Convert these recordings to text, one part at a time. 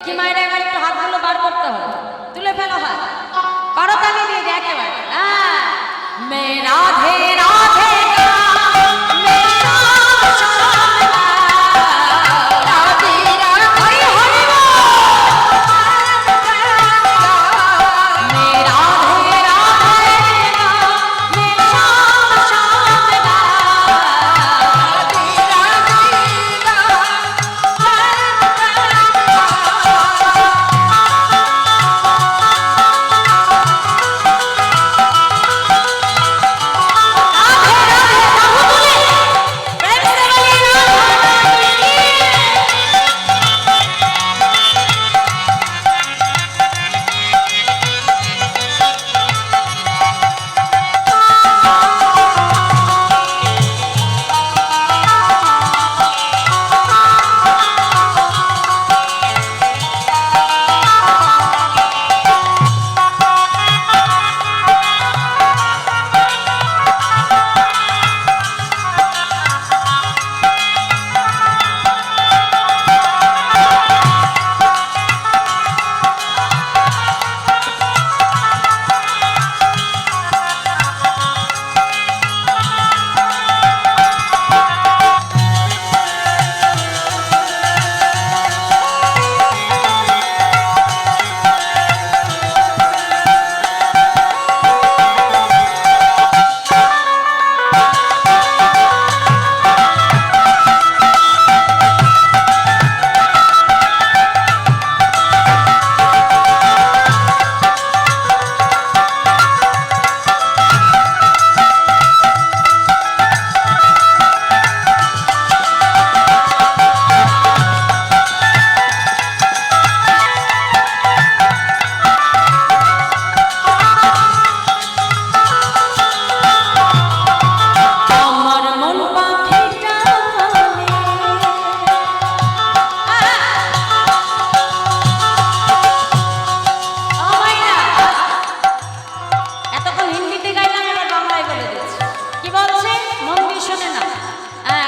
কি মায়েরা এবার একটু হাতগুলো বার করতে হবে, তুলে ফেলো হাত, করতালি দিয়ে দে একেবারে। হ্যাঁ, মে রাধে রাধে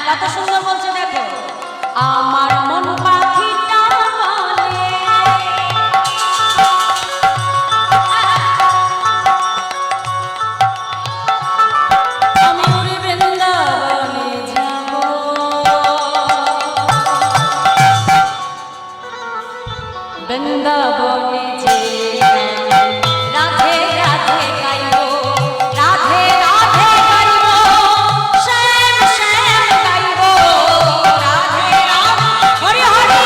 কত সুন্দর বলছে দেখো, আমার মন পাখিটা বলে আমি উড়ে বৃন্দাবনে যাব, বৃন্দাবনে যে রাধে রাধে গাইব, রাধে রাধে গাইব, শ্যাম শ্যাম গাইব, রাধে রাধে হরি হরি।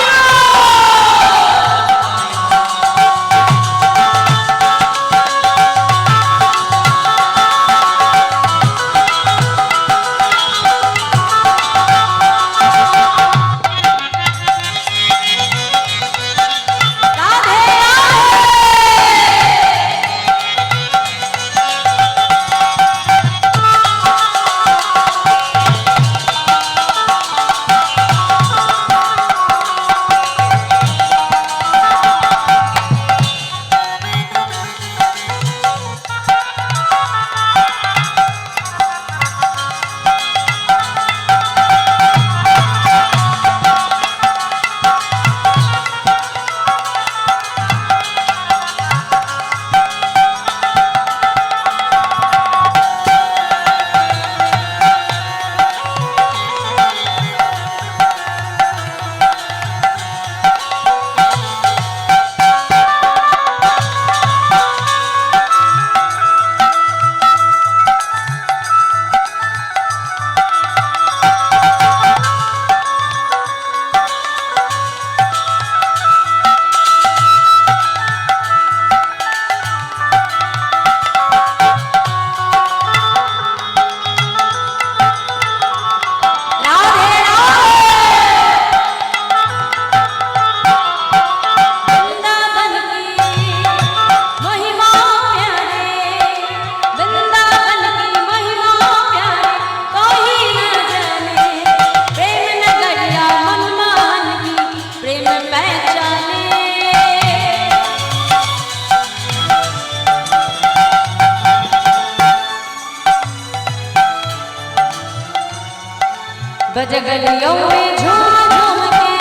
बज गलियों में झूम झूम के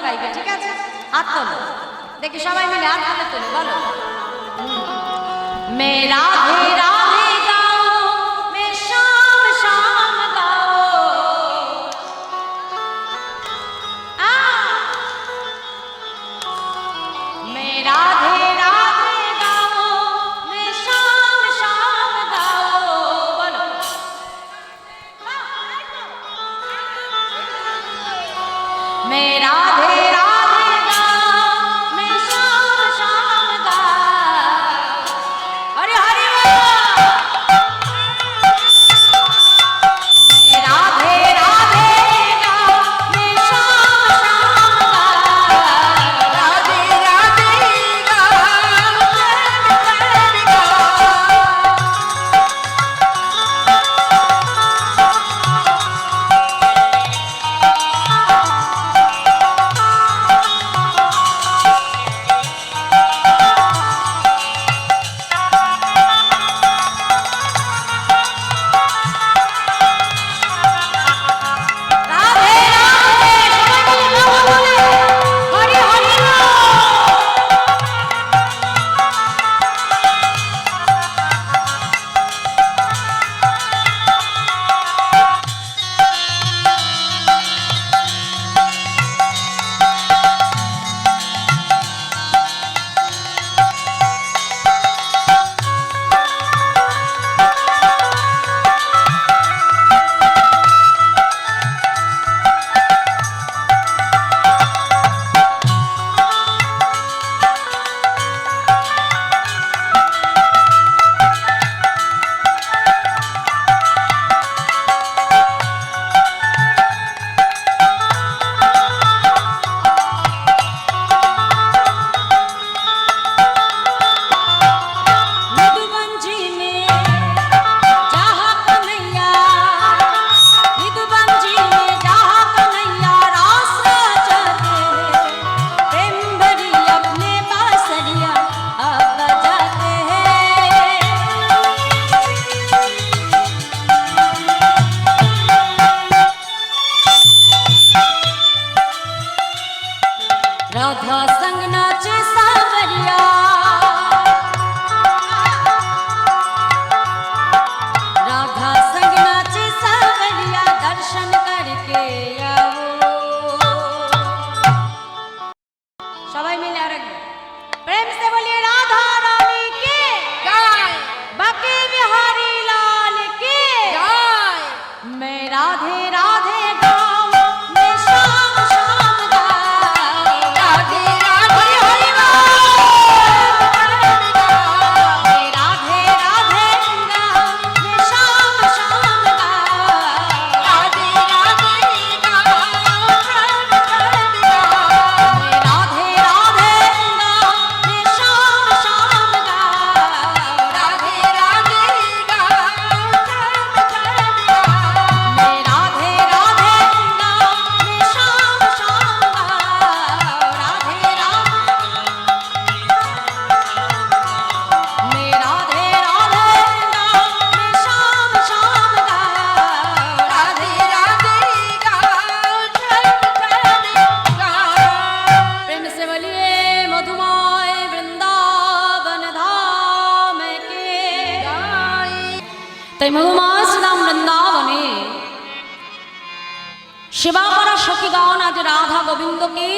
গাইবে, ঠিক আছে? হাত তোলো, দেখি সবাই মিলে হাত তুলে তোলো, বলো মে রাধে রাধে গাও, মে শাম শাম গাও, মে রাধে রাধে গাও, মে শাম শাম গাও, বলো মে রাধে রাধে গাও, মে শাম শাম গাও, হরি হরি বল। মে রাধে রাধে গাও, মে শাম শাম গাও, রাধে রাধে গাও, প্রেম প্রেম গাও। রাধে রাধে, সবাই মিলে গাও বলে, হরি হরি বল। मधुबंजी में जहाँ कन्हैया, मधुबंजी में जहाँ कन्हैया रास रचाते हैं, प्रेम भरी अपने बांसुरियाँ अब बजाते हैं। राधा संग नाचे सावरिया, राधा संग नाचे सावरिया, दर्शन करके आओ। सबाई मिले आरेकबार प्रेम से बोलिए राधा रानी की जय, बाके बिहारी लाल की जय। मैं राधे राधे गाऊं, मैं शाम शाम गाऊं, राधे राधे हरि बोल। मैं राधे राधे गाऊं, मैं शाम शाम गाऊं, राधे राधे गाऊं, प्रेम प्रेम गाऊं। मैं राधे राधे गाऊं, मैं शाम शाम गाऊं, राधे राधे गाऊं, प्रेम प्रेम गाऊं। मैं राधे राधे गाऊं, मैं शाम शाम गाऊं, राधे राधे। मैं राधे राधे गाऊं, मैं शाम शाम गाऊं, राधे राधे गाऊं, प्रेम प्रेम गाऊं। प्रेम से बोलिए मधुमय वृंदावन धाम के जय। তাই মধুময় শ্রীরাম বৃন্দাবনে সেবা করা সখীগণ আজ রাধা গোবিন্দকে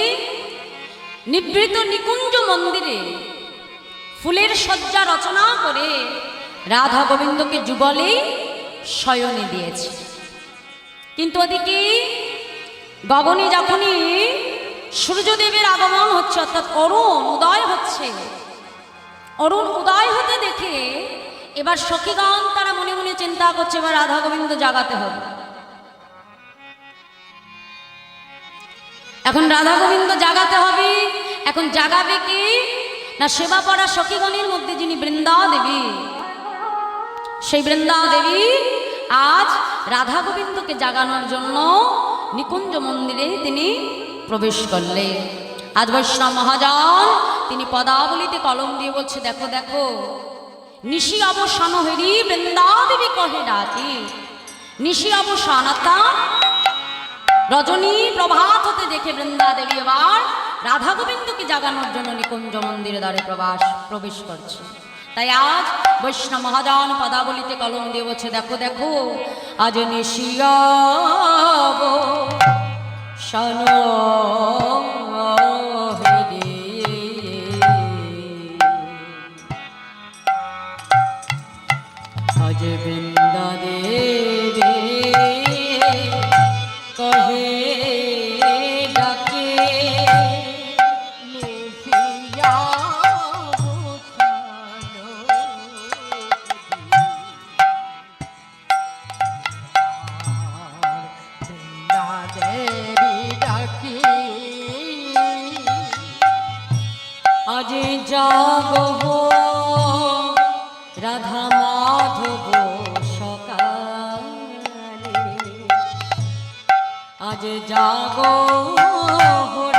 নিভৃত নিকুঞ্জ মন্দিরে ফুলের সজ্জা রচনা করে রাধা গোবিন্দকে যুগলে শয়নে দিয়েছে। কিন্তু ওদিকে গগনে যখনই সূর্যদেবের আগমন হচ্ছে, অর্থাৎ অরুণ উদয় হচ্ছে, অরুণ উদয় হতে দেখে এবার সখীগণ তারা মনে মনে চিন্তা করছে এবার রাধা গোবিন্দ জাগাতে হবে। এখন রাধা গোবিন্দ জাগাতে হবে। এখন জাগাবে কি না, সেবা পড়া সখীগণের মধ্যে যিনি বৃন্দা দেবী, সেই বৃন্দা দেবী আজ রাধা গোবিন্দকে জাগানোর জন্য নিকুঞ্জ মন্দিরে তিনি প্রবেশ করলেন। আজ বৈষ্ণব মহাজন তিনি পদাবলিতে কলম দিয়ে বলছে, দেখো দেখো নিশি অবসান হরি বৃন্দা দেবী কহে ডাকি, নিশি অবসানতা রজনী প্রভাত হতে দেখে বৃন্দা দেবী এবার রাধা গোবিন্দকে জাগানোর জন্য নিকুঞ্জ মন্দিরে দ্বারে প্রবেশ করছে। তাই আজ বৈষ্ণব মহাজন পদাবলিতে কলম দিয়ে বলছে, দেখো দেখো আজ নিশিয়াব শনো আজ বৃন্দা দেবী কহে ডাকে আজ জাগো রাধা মাধব সকালে, আজ জাগো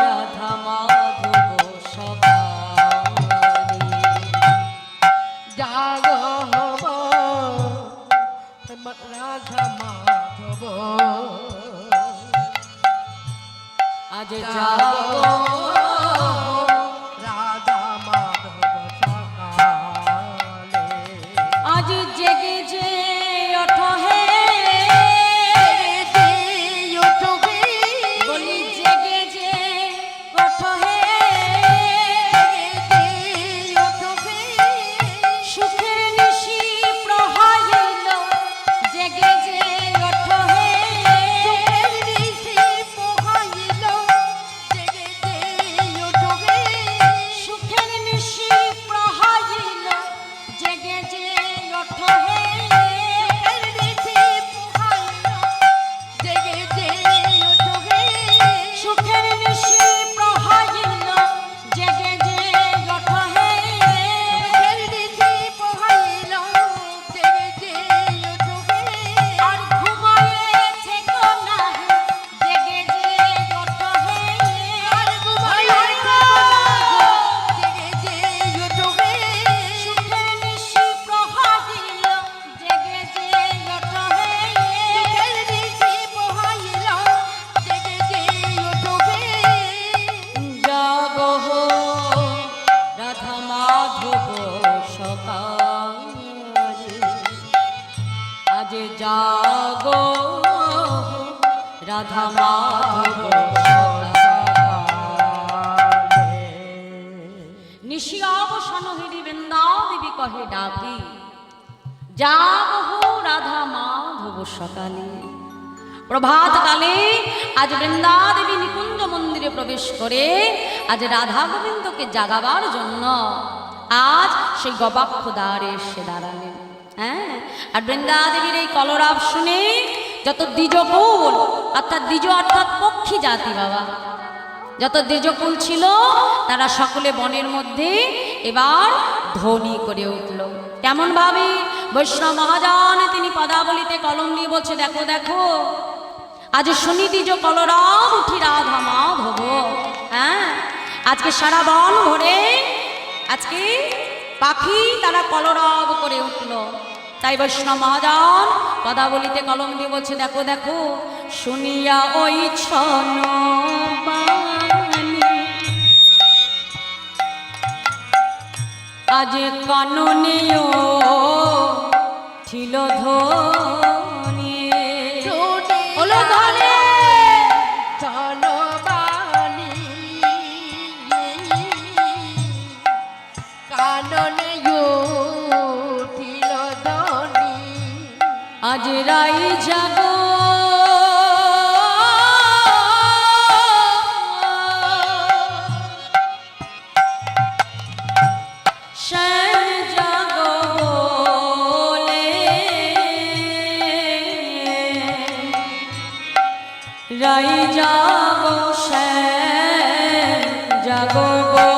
রাধা মাধব সকালে, জাগো রাধা মাধব, আজ জাগো রাধা মাধব সকালে, আজ জেগে যে ওঠো হে বলি জেগে যে ওঠো হে সুখের নিশি প্রহাইল জেগে যে ওঠো হে সুখের নিশি প্রহাইল জেগে যে ওঠো হে সুখের নিশি প্রহাইল জেগে যে ওঠো হে আর ঘুমায়ে থেকো না জেগে যে ওঠো হে সুখের নিশি প্রহাইল জেগে যে ওঠো হে জাগো রাধা মাধব সকালে, আজ জাগো রাধা মাধব সকালে, নিশিয়াবসান হইরি বৃন্দা দেবী কহে ডাকি, জাগো রাধা মাধব সকালে। প্রভাত কালে আজ বৃন্দা দেবী নিকুঞ্জ মন্দিরে প্রবেশ করে আজ রাধা গোবিন্দকে জাগাবার জন্য আজ সেই গবাক্ষ দ্বারে এসে দাঁড়ালেন। হ্যাঁ, আর বৃন্দা দেবীর এই কলরাব শুনে যত দ্বিজকুল অর্থাৎ দ্বিজ অর্থাৎ পক্ষী জাতি বাবা, যত দ্বিজকুল ছিল তারা সকলে বনের মধ্যে এবার ধ্বনি করে উঠল। কেমন ভাবে বৈষ্ণব মহাজন তিনি পদাবলিতে কলম নিয়ে বলছে, দেখো দেখো আজ শুনি দ্বিজ কলরাব উঠি রাধা মাধব। হ্যাঁ, আজকে সারা বন ভরে আজকে পাখি তারা কলরব করে উঠল। তাই বৈষ্ণব মহাজন পদাবলিতে কলম দিয়ে বলছে, দেখো দেখো শুনিয়া ওই ছন আজ কাননেও ছিল ধ্বনি হলো ধ্বনি আজ রাই জাগো শ্যাম জাগো বলে রাই জাগো শ্যাম জাগো বলে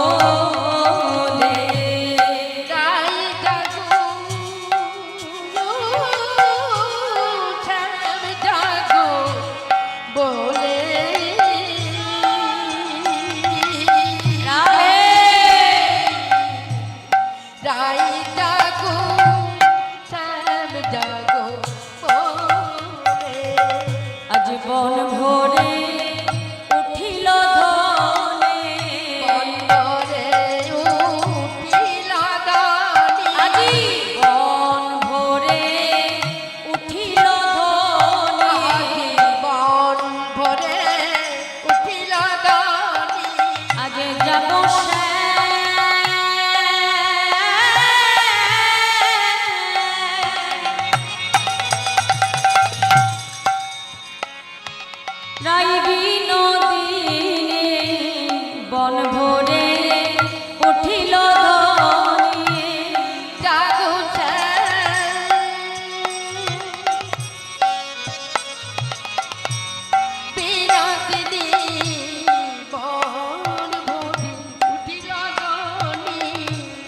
আজ বন ভরে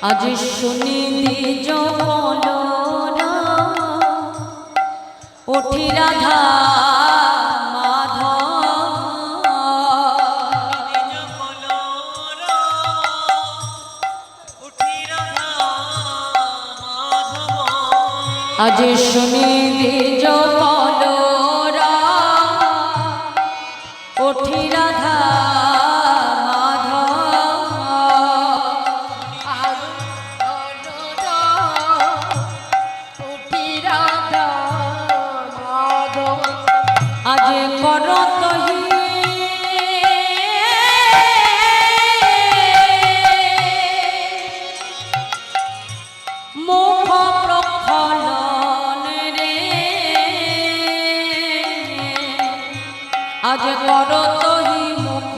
আজ শুনি নিজ কলরা উঠি রাধা আজ শুনি নিজ কলরা উঠি রাধা আজ করতহি মুখ প্রক্ষালন রে আজ করতহি মুখ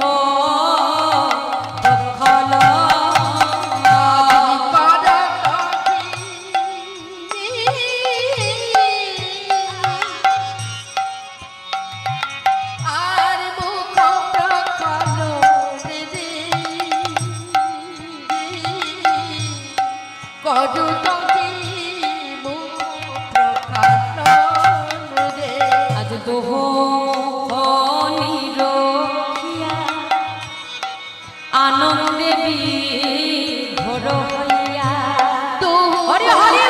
আজ দোহ নিরখিয়া আনন্দে বিভোর হইয়া হরি হরি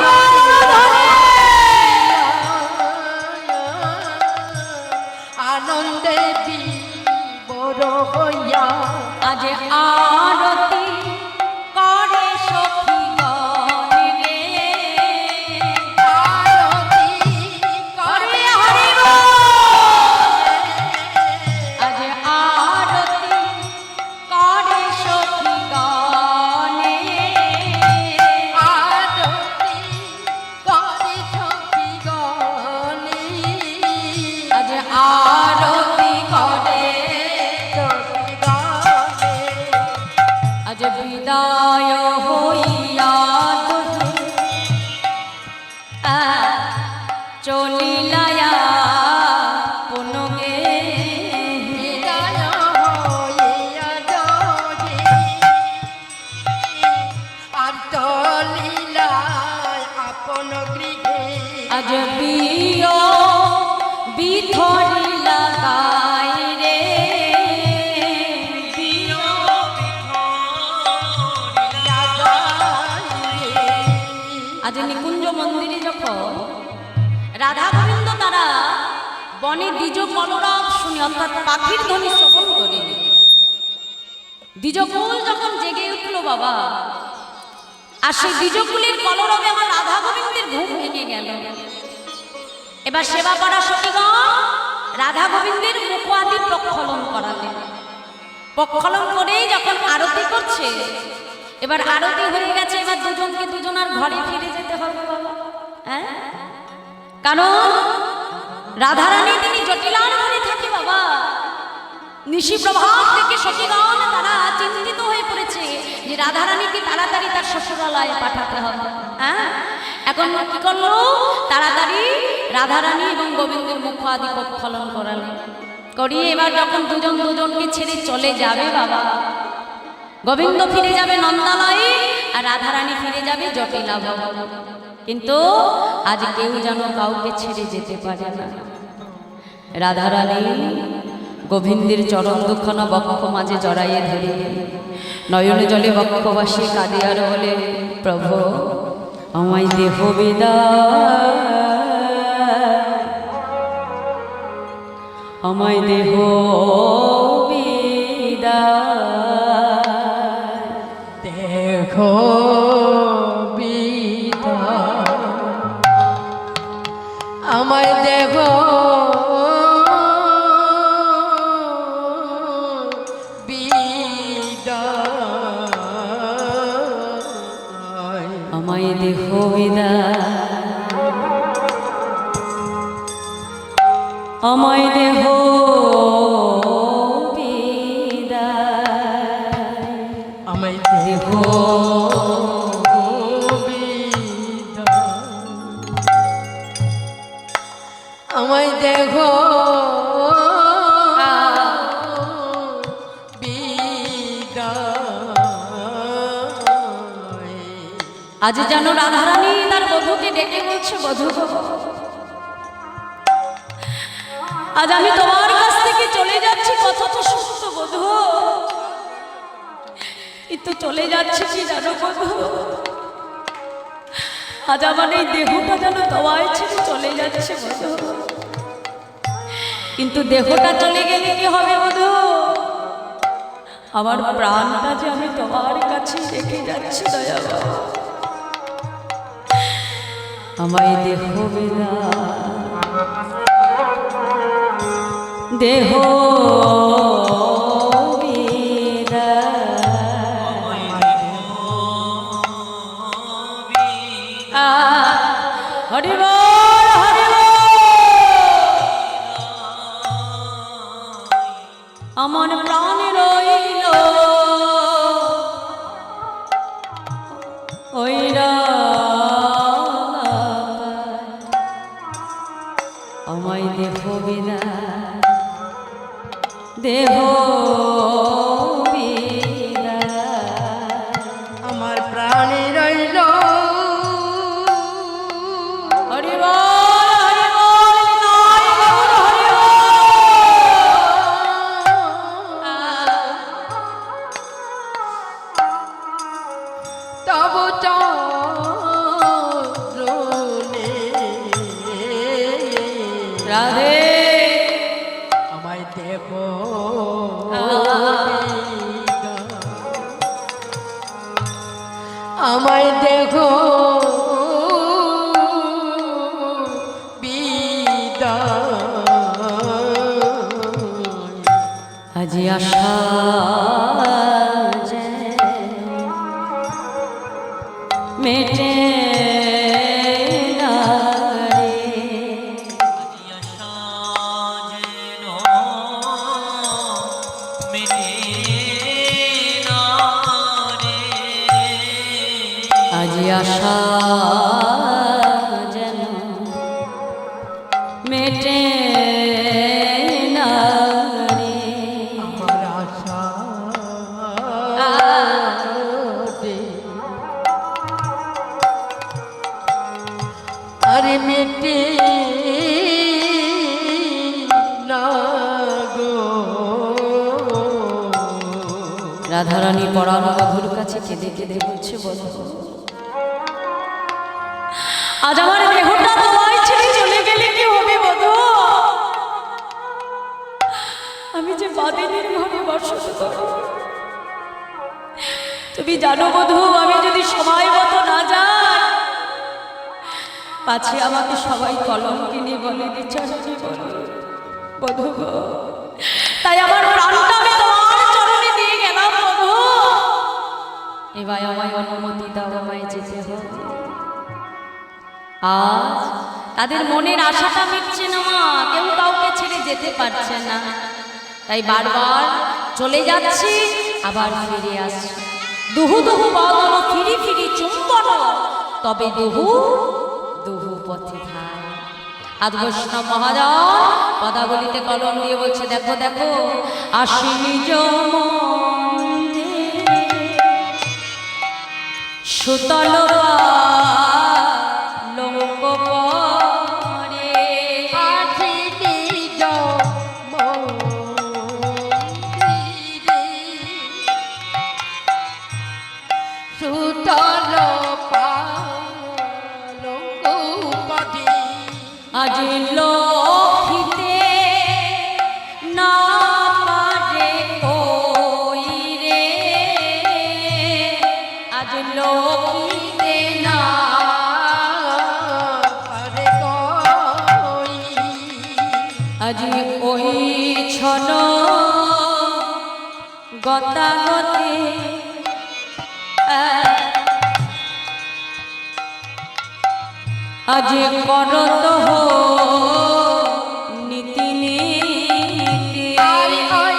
আনন্দে বিভোর হইয়া আজ আরতি করে সখী রে আরতি হরি হরি আজ আরতি করে সখী গণে আরতি করে সখী গণে আজ আরতি করে সখী গণে আজ বিদায় হইয়া দুহে চলিলায়া পুনগে বিদায় হইয়া যাবে আর চলিলায় আপন গৃহে আজ বিয় বিথরিলা গাই রে বিয় আজ নিকুঞ্জ মন্দিরে যখন রাধা গোবিন্দ তারা বনে দ্বিজ কলরব শুনে অর্থাৎ পাখির ধ্বনি শ্রবণ করে দ্বিজকুল যখন জেগে উঠল বাবা আর সেই দ্বিজকুলের কলরবে আমার রাধা গোবিন্দের ঘুম ভেঙে গেল এবার সেবা করা সখীগণ রাধা গোবিন্দের মুখ আদি প্রক্ষালন করালেন প্রক্ষালন করেই যখন আরতি করছে এবার আরতি হয়ে গেছে এবার দুজনকে দুজনার ঘরে ফিরে যেতে হবে বাবা হ্যাঁ কারণ রাধারানী তিনি জটিলার ঘরে থাকে বাবা নিশি প্রভাত থেকে সখীগণ তারা চিন্তিত হয়ে পড়েছে যে রাধারানীকে তাড়াতাড়ি তার শ্বশুরালয়ে পাঠাতে হবে হ্যাঁ এখন কি করলো তাড়াতাড়ি রাধারানী এবং গোবিন্দের মুখ আদি প্রক্ষালন করালেন করিয়ে এবার যখন দুজন দুজনকে ছেড়ে চলে যাবে বাবা গোবিন্দ ফিরে যাবে নন্দালয়ে আর রাধারানী ফিরে যাবে জটিলা বাবা কিন্তু আজ কেউ যেন কাউকে ছেড়ে যেতে পারে না রাধারানী গোবিন্দের চরণ দুখানা বক্ষ মাঝে জড়াইয়ে ধরে নয়নে জলে বক্ষবাসী কাঁদে আর বলে প্রভু আমায় দেহ বিদায় আমায় দেহ বিদায় দেখো বিদায় আমায় দেখো বিদায় আমায় দেহ বিদায় আমায় দেহ বিদায় আমায় দেহ আমায় দেখো বিদায় আজ যেন রাধারানী তার বধূকে ডেকে বলছে, বধূ গো, আজ আমি তোমার কাছ থেকে চলে যাচ্ছি, কথা তো সত্য বধূ, কিন্তু চলে যাচ্ছে কি জানো বধূ, আজ আমার এই দেহটা যেন তোমায় ছেড়ে চলে যাচ্ছে বধূ, কিন্তু দেহটা চলে গেলে কি হবে বধূ, আমার প্রাণটা যে আমি তোমার কাছে রেখে যাচ্ছি দয়া বাবা, আমায় দেহ বিনা দেহ বিনা হরি বল হরি বল, আমার প্রাণ রইল ওই আমায় দেহ বিনা দেহ বিনা, আমার প্রাণে রইল হরি বল হরি বল নিতাই গৌর হরি বল, তব চরণে রাধে আমায় দেহ আমায় দেখো আজি আশা মেটে না রে, আজি আশা যেন মেটে না রে, আমার আশা আরে মেটে না গো। রাধারানী পরাণ বধূর কাছে কেঁদে কেঁদে বলছে, বলো আজ আমার দেহটা তোমায় ছেড়ে চলে গেলে কি হবে বধূ, আমি যে বাদিনীর ঘরে বসত করি, তুমি জানো বধূ, আমি যদি সময় মতো না যাই পাছে আমাকে সবাই কলঙ্কিনী বলে, বিচারণী বলে বধূ গো, তাই আমার প্রাণটা আমি তোমার চরণে দিয়ে গেলাম বধূ, এবার আমায় অনুমতি দাও, আমায় যেতে হবে। আজ তাদের মনের আশাটা মিটছে না মা, কেউ কাউকে ছেড়ে যেতে পারছে না, তাই বারবার চলে যাচ্ছি আবার ফিরে আসছি, দুহু দুহু বদন ফিরি ফিরি চুম্বন, তবে দুহু দুহু পথে ধায়। আজ বৈষ্ণব মহাজন পদাবলিতে কলম দিয়ে বলছে, দেখো দেখো আসি নিজ মন্দে সুতল লোক পরে, আছি নিজ মন্দিরে সুতল পালঙ্কপটে, আজ লক্ষিতে না পারে কই রে, আজ লক্ষিতে না পারে কই, আজ ওই ছন গতাগতে আজ করত নীতি নীতি, ওই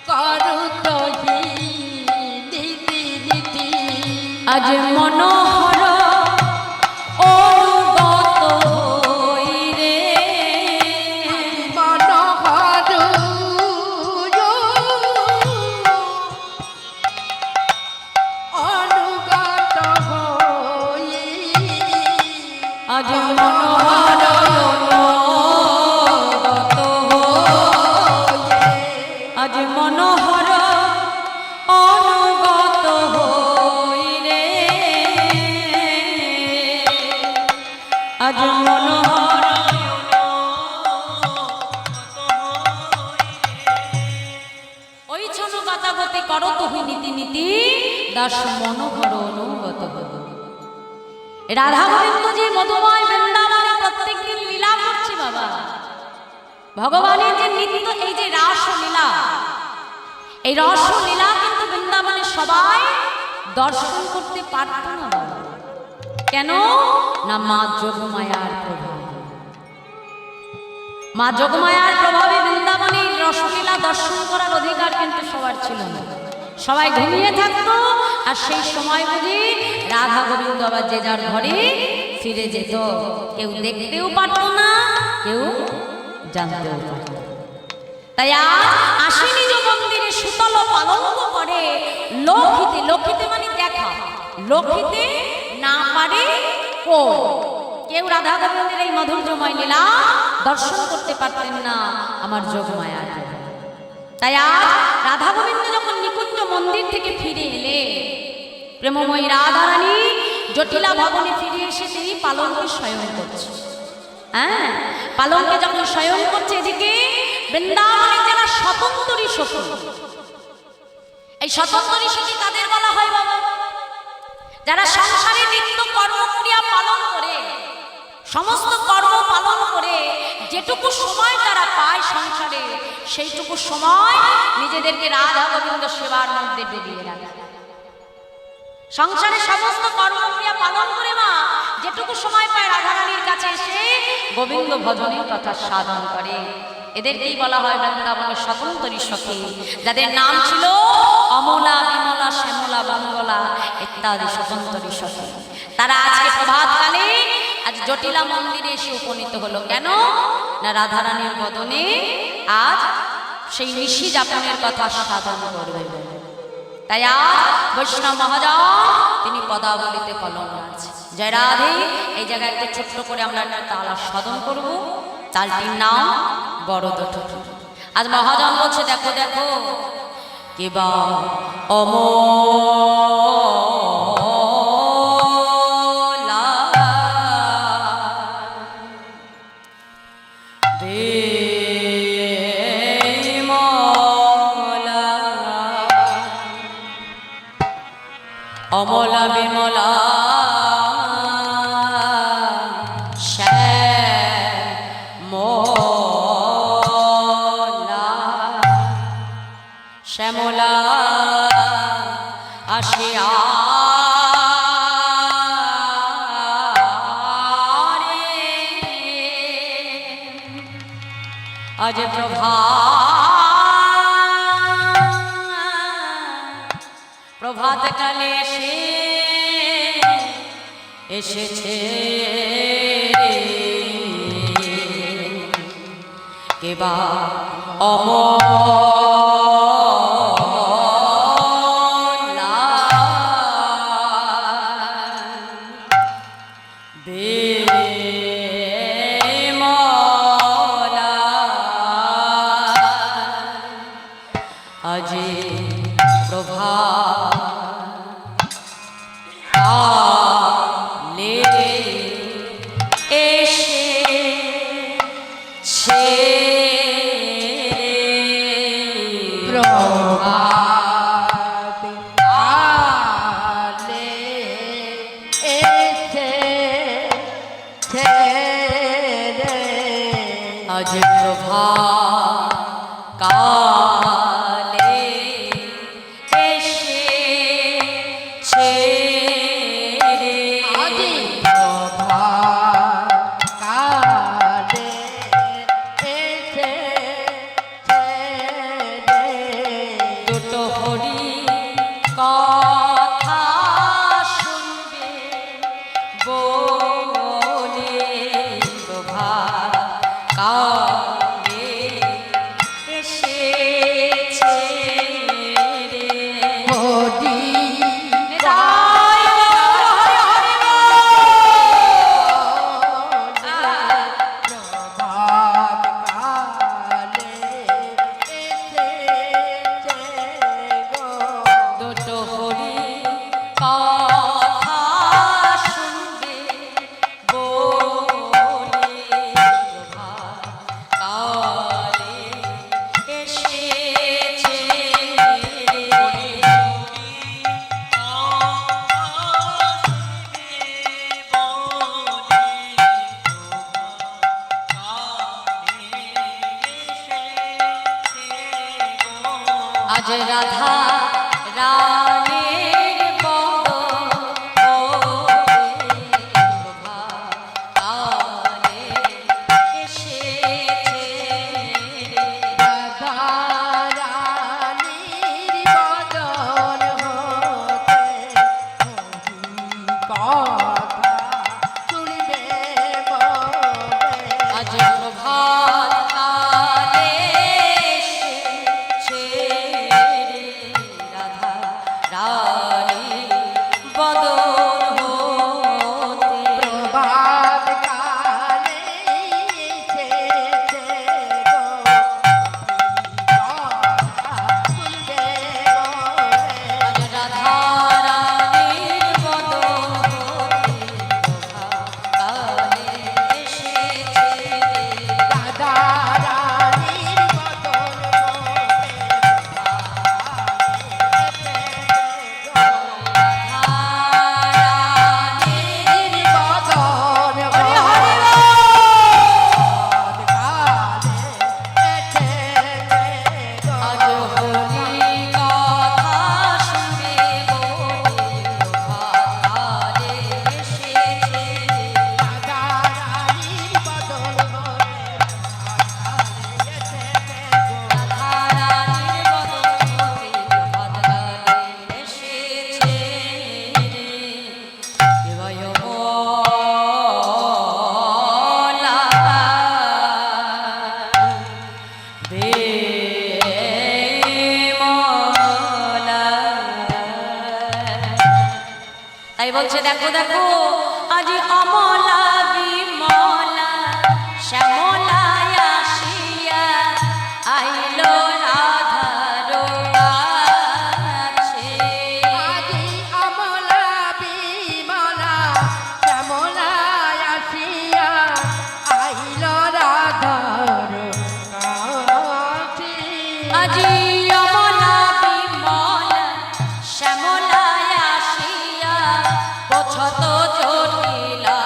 করুতহি নীতি নীতি, আজ মনোহর অনুগত হই রে, মনোহর মনোহর অনুগত হই রে, আজ মনোহর ওই ছন গাতাগতি করো তুহি নীতি নীতি দাস মনোহর অনুগত হই। রাধা গোবিন্দ যে মধুময় বৃন্দাবনে প্রত্যেক দিন লীলা করছে বাবা, ভগবানের যে নিত্য এই যে রাসলীলা, এই রসলীলা কিন্তু বৃন্দাবনে সবাই দর্শন করতে পারত না। কেন না? মা যোগমায়ার প্রভাব, মা যোগমায়ার প্রভাবে বৃন্দাবনে রসলীলা দর্শন করার অধিকার কিন্তু সবার ছিল না। সবাই ঘুমিয়ে থাকতো, আর সেই সময় বুঝি রাধা গোবিন্দ আবার যে যার ঘরে ফিরে যেত। কেউ দেখতেও পারত না, কেউ জানতেও পারত না। তাই আজ আসি নিজ মন্দিরে সুতল পালঙ্ক করে লক্ষিতে, লক্ষিতে মানে দেখা, লক্ষিতে না পারে কো। কেউ রাধা গোবিন্দের এই মধুর্যময় লীলা দর্শন করতে পারতেন না আমার যোগমায়া। তাই আজ রাধা গোবিন্দ যখন নিকুঞ্জ মন্দির থেকে ফিরে এলে, প্রেমময়ী রাধারানী জটিলা ভবনে ফিরে এসে তিনি পালঙ্কে শয়ন করছে। হ্যাঁ, পালঙ্কে যখন শয়ন করছে, এদিকে বৃন্দাবনে যারা স্বতন্ত্রী সখী, এই স্বতন্ত্রী সখী কাদের বলা হয় বাবা? যারা সংসারে নিত্য কর্মক্রিয়া পালন করে, সমস্ত কর্ম পালন করে যেটুকু সময় তারা পায় সংসারে, সেইটুকু সময় নিজেদেরকে রাধা গোবিন্দ সেবার মধ্যে ডুবিয়ে রাখে। সংসারে সমস্ত কর্মক্রিয়া পালন করে মা যেটুকু সময় পায় রাধারানীর কাছে এসে গোবিন্দ ভজনের কথা সাধন করে। এদেরকেই বলা হয় বৃন্দাবনের স্বতন্ত্রী সখী, যাদের নাম ছিল অমলা, বিমলা, শ্যামলা, মঙ্গলা ইত্যাদি স্বতন্ত্রী সখী। তারা আজকে প্রভাতকালে আজ জটিলা মন্দিরে এসে উপনীত হলো। কেন না? রাধারানীর বদনে আজ সেই নিশি যাপনের কথা সাধন করবে। তাই আজ বৈষ্ণব মহাজন তিনি পদাবলিতে কলম আছে জয় রাধে। এই জায়গায় একটা ছোট্ট করে আমরা একটা তালা সাধন করব। তালটির নাম বড়দ ঠুঠু। আজ মহাজন বলছে দেখো দেখো কেবা অমলা অমলা বিমলা শ্যামলা আসিয়া আজ প্রভাত কালে এসেছে কেবা অমলা বিমলা আজ প্রভালে এসেছে আজ প্রভাকালে এসেছে দুটো আজ রাধা রানীর কালে এসেছে রাধারানীর বদন হতে কথা শুনবে বলে আজ প্রভাত কালে এসেছে রাধা রানী বদন হতে প্রভাত কালে এসেছে গো কথা শুনবে বলে আজ রাধা রানীর বদন হতে কালে এসেছে রাধারানীর বদন রানীর বদন হরি হরি আজ হরি কথা শুনে বলে কালে এসেছে রাধারানীর বদন হতে কালে এসেছে দেবায় মোলা দে মোলা তাই বলছে দেখো দেখো আজ অমলা বিমলা শ্যামলা আসিয়া আইলো রাধার কাছে আজি অমলা বিমলা শ্যামলা আসিয়া পছত জটিলা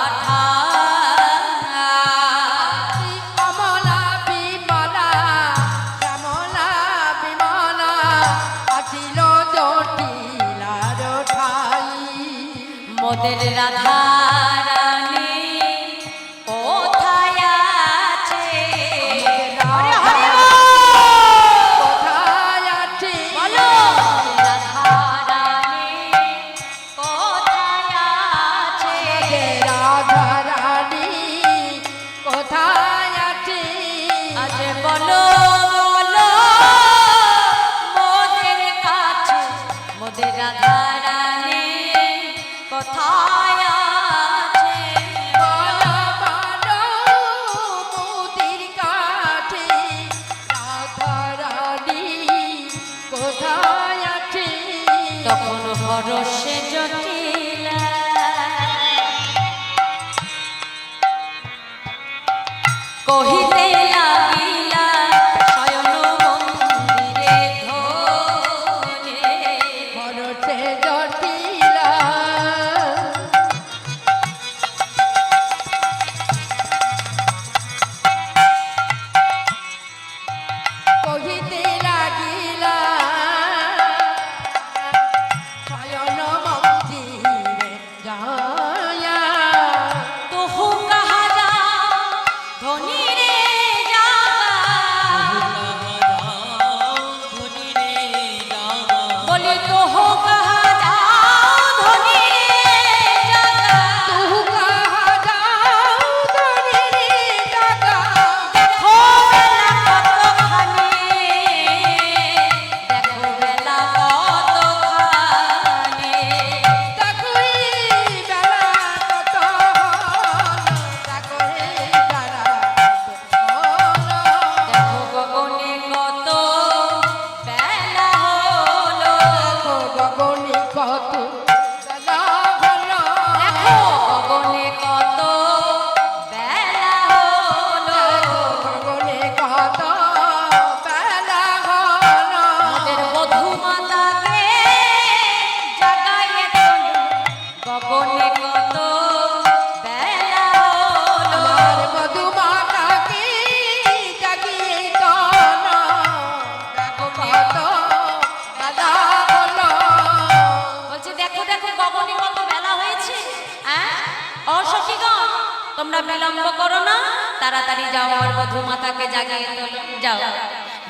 মোদের রাধা রানী কোথায় আছে হরি হরি বলো রাধা রানী কোথায় আছে কোথায় আছে আজ বলো বলো মোদের কাছে মোদের রাধা রানী কোথায় আছে বলো বলো মোদের কাছে রাধারানী কোথায় আছে তখন হরষে জটিলা কহিতে লাগিলা শয়ন মন্দিরে ধনে হরতে জটিলা কহিতে লাগিলা শয়ন মন্দিরে যায়া তোহু কাহা যা ধনী রে তোমরা বিলম্ব করো না, তাড়াতাড়ি যাও আমার বধূ মাতাকে জাগিয়ে তোলো। যাও।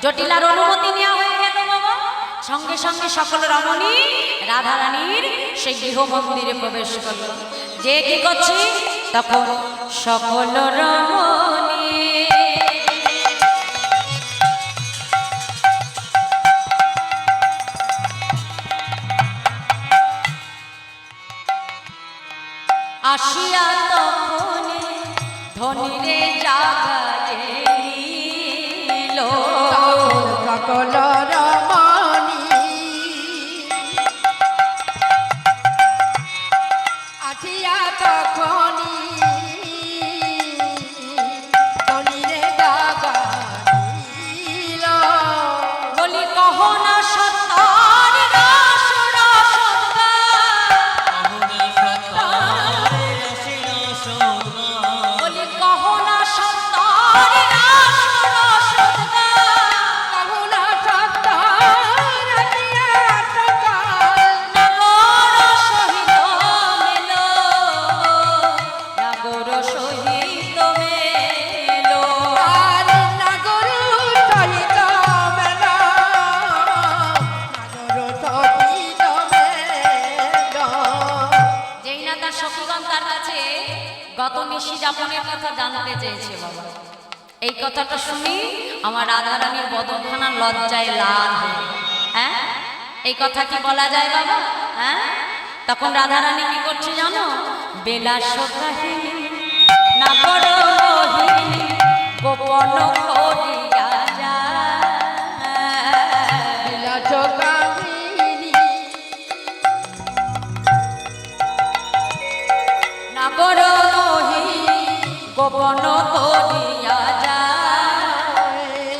জটিলার অনুমতি নেওয়া হয়ে গেল বাবা। সঙ্গে সঙ্গে সকল রমণী রাধারানীর সেই গৃহ মন্দিরে প্রবেশ করল। যে কি করছি তখন সকল রমণী আসিয়া তখনে ধনীরে জাগাইল। সকল রমণী আসিয়া তখনই ধনীরে জাগাইল। বলি কহ না সত্তার রস রসগা, বলি কহ না সত্তার রস রসগা, কহুনা সত্তর আসিয়া সকাল। নাগর সহিত মেল, নাগর সহিত মেল। আর নাগর সহিত মেলা, নাগর সহিত মেলা। যেই না তার সখীগণ তার কাছে গত নিশি যাপনের কথা জানতে চেয়েছে বাবা, এই কথাটা শুনি আমার রাধারানীর বদনখানা লজ্জায় লাল হয়ে গেল। হ্যাঁ, এই কথা কি বলা যায় বাবা? হ্যাঁ, তখন রাধারানী কি করছে জানো? বিলাস কাহিনী নাগর মোহিনী গোপন করিয়া যায়। বিলাস কাহিনী নাগর মোহিনী গোপন করিয়া যায়।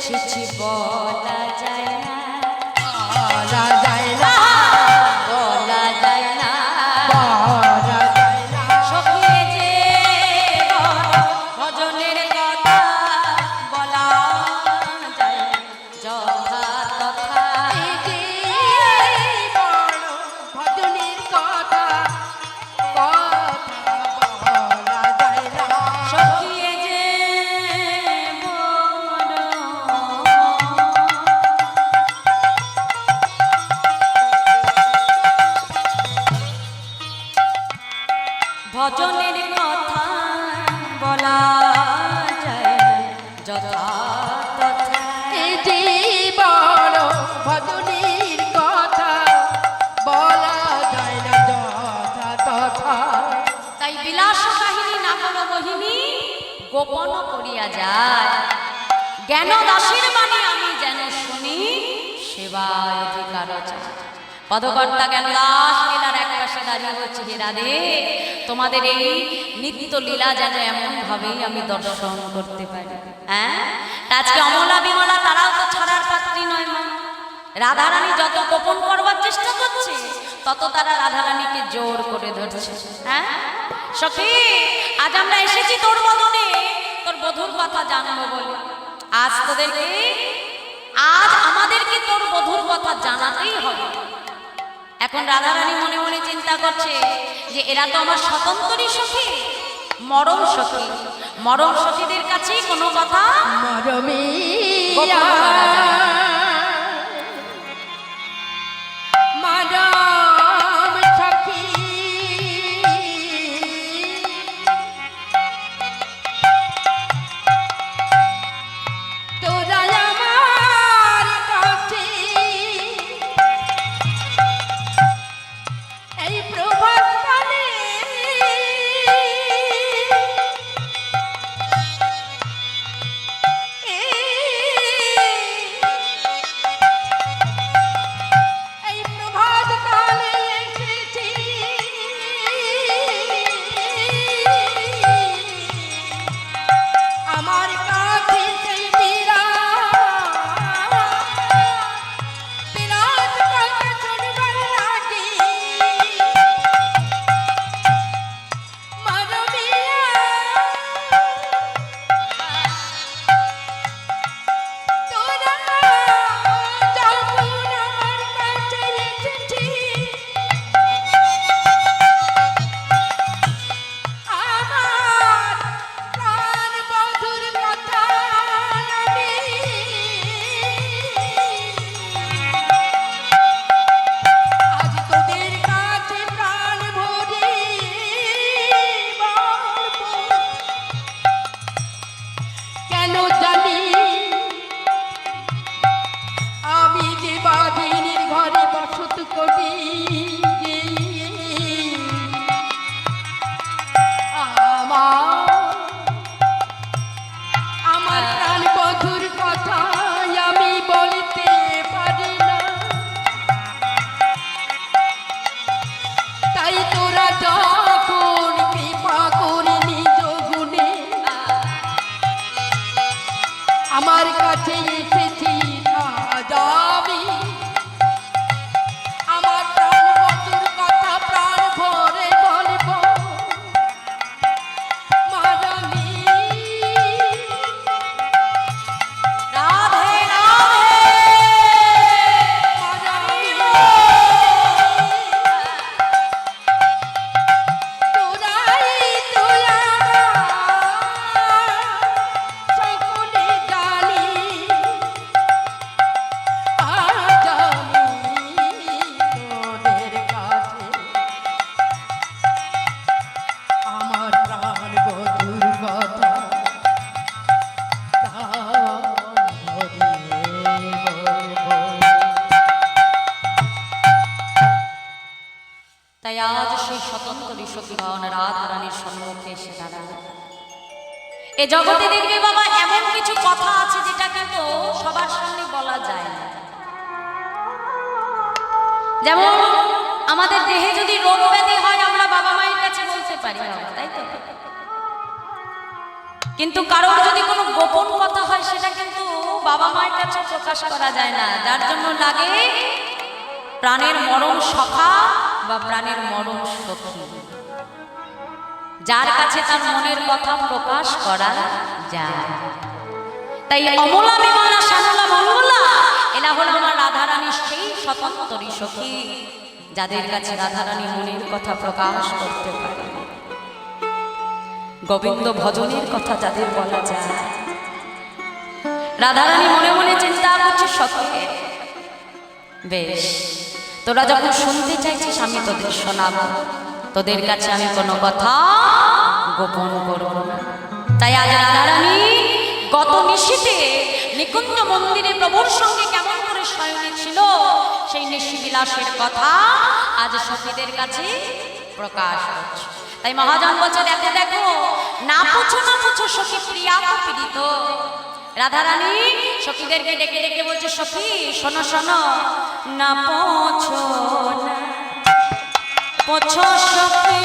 ছিছি বলা যায় না, বলা যায় না, বলা যায় না। বলা যায় না। সখিয়ে যে ভজনের কথা বলা যায় যথা তথা। এই যে বড় ভজনের কথা, কথা বলা যায় না। সখিয়ে যে বড় ভজনের কথা বলা যায় যথা তথা। এই যে বড় ভজনের কথা বলা যায় না যথা তথা। তাই বিলাস কাহিনী নাগর মোহিনী গোপন করিয়া যায়। জ্ঞান দাসের বাণী আমি যেন শুনি, সেবায় অধিকার চাই। পদকর্তা জ্ঞান দাস লীলার এক পাশে দাঁড়িয়ে বলছে, হে রাধে, তোমাদের এই নিত্য লীলা যেন এমন ভাবেই আমি দর্শন করতে পারি। হ্যাঁ, তা আজকে অমলা বিমলা তারাও তো ছাড়ার পাত্রী নয় মা। রাধারানী যত গোপন করবার চেষ্টা করছে, তত তারা রাধারানীকে জোর করে ধরছে। হ্যাঁ সখী, আজ আমরা এসেছি তোর বদনে তোর বধূর কথা জানবো বলে। আজ তোদেরকে, আজ আমাদেরকে তোর বধূর কথা জানাতেই হবে। এখন রাধারানী মনে মনে চিন্তা করছে যে এরা তো আমার স্বতন্ত্রী সখী, মরম সখী। মরম সখীদের কাছেই কোনো কথা মরমিয়া গোপন করা যায়। মারাম সখী তোরা আমার কাছে এই প্রভাত কালে তাই আজ সেই স্বতন্ত্র সখীগণ রাধারানীর সম্মুখে এসে দাঁড়ায়। এ জগতে দেখবে বাবা এমন কিছু কথা আছে যেটা কিন্তু সবার সামনে বলা যায় না। যেমন আমাদের দেহে যদি রোগ ব্যাধি হয় আমরা বাবা মায়ের কাছে বলতে পারি, তাই তো? কিন্তু কারোর যদি কোনো গোপন কথা হয় সেটা কিন্তু বাবা মায়ের কাছে প্রকাশ করা যায় না, যার জন্য লাগে প্রাণের মরণ সখা বা প্রাণের মরণ সখী, যার কাছে তার মনের কথা প্রকাশ করা যায়। তাই অমলা বিমলা শ্যামলা মঙ্গলা এরা হলো আমার রাধারানীর সেই স্বতন্ত্র সখী, যাদের কাছে রাধারানী মনের কথা প্রকাশ করতে পারে, গোবিন্দ ভজনের কথা যাদের বলা যায়। রাধারানী মনে মনে চিন্তা করছে সখী, বেশ তোরা যখন শুনতে চাইছিস আমি তোদের শোনাবো, তোদের কাছে আমি কোনো কথা গোপন করব না। তাই আজ রাধারানী গত নিশীতে নিকুঞ্জ মন্দিরে প্রভুর সঙ্গে কেমন করে শয়নে ছিল সেই নিশি বিলাসের কথা আজ সখীদের কাছে প্রকাশ হচ্ছে। তাই মহাজন বলছে, দেখো দেখো না পুছো সখী প্রিয়া তো পীড়িত। রাধারানী সখীদেরকে ডেকে ডেকে বলছে, সখী শোনো শোনো, না পোছো সখী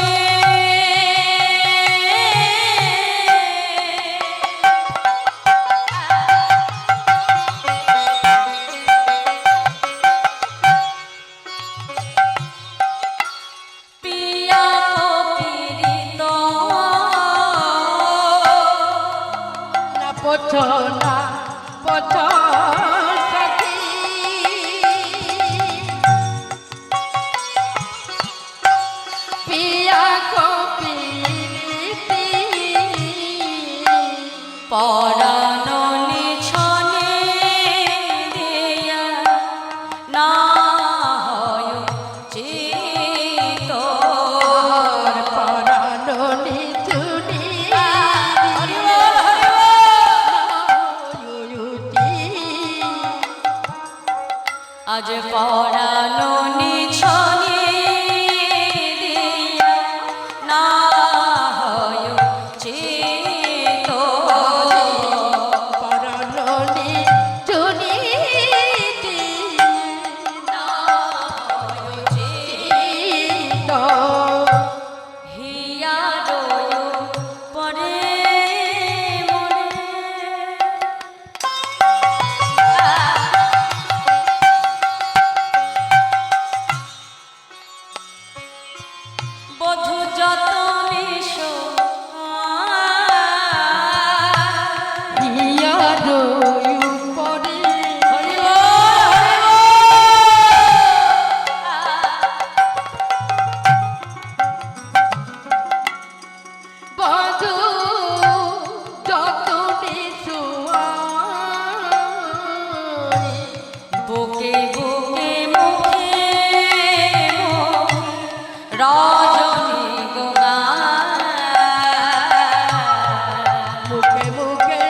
পরানো নিছনে দিয়া না হয় চিত, পরানো নিছনে আজ পরানো নিছনে দিয়া না হয় চিত, পরানো নিছনে না হয় চিত, হিয়া রয় পরে মনে। বধূ যতনে বুকে বুকে মুখে রজনী গোমা, মুখে মুখে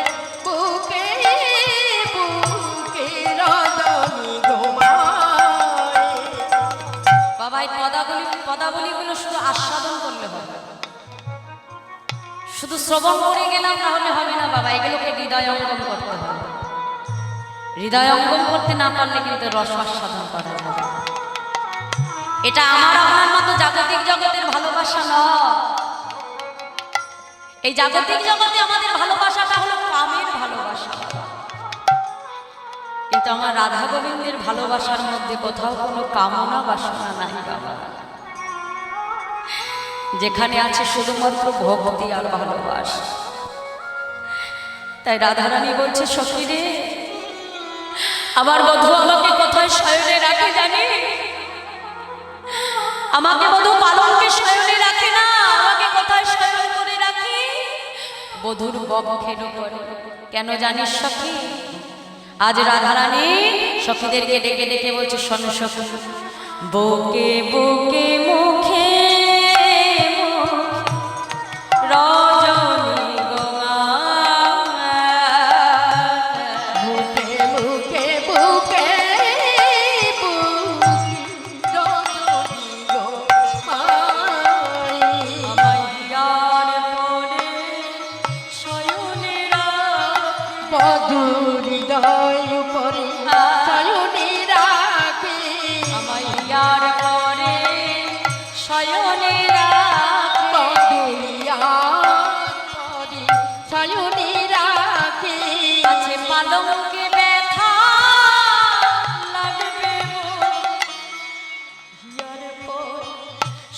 বুকে বুকে রজনী গোমায়। বাবা এই পদাবলীগুলো শুধু আস্বাদন করলে হবে, শুধু শ্রবণ করে গেলাম তাহলে হবে না বাবা, এগুলোকে হৃদয় অঙ্গম করতে হবে। হৃদয় অঙ্গম করতে না পারলে কিন্তু রস আস্বাদন করা যাবে। এটা আমার আপনার মতো জাগতিক জগতের ভালোবাসা নয়। এই জাগতিক জগতে আমাদের ভালোবাসাটা হলো কামের ভালোবাসা, কিন্তু আমার রাধা গোবিন্দের ভালোবাসার মধ্যে কোথাও কোনো কামনা বাসনা নাই বাবা, যেখানে আছে শুধুমাত্র ভক্তি আর ভালোবাসা। তাই রাধারানী বলছে, সখী রে আমার বধূ আমাকে কোথায় শয়নে রাখে জানি, আমাকে বধূ পালঙ্কে শয়নে রাখে না, আমাকে কোথায় শয়ন করে রাখে বধূর বক্ষের উপরে। কেন জানিস সখী? আজ রাধারানী সখীদেরকে ডেকে ডেকে বলছে, শোনো সখী, বুকে বুকে মুখে রজনী গোমা, মুখে মুখে বুকে বুকে রজনী গোমায়।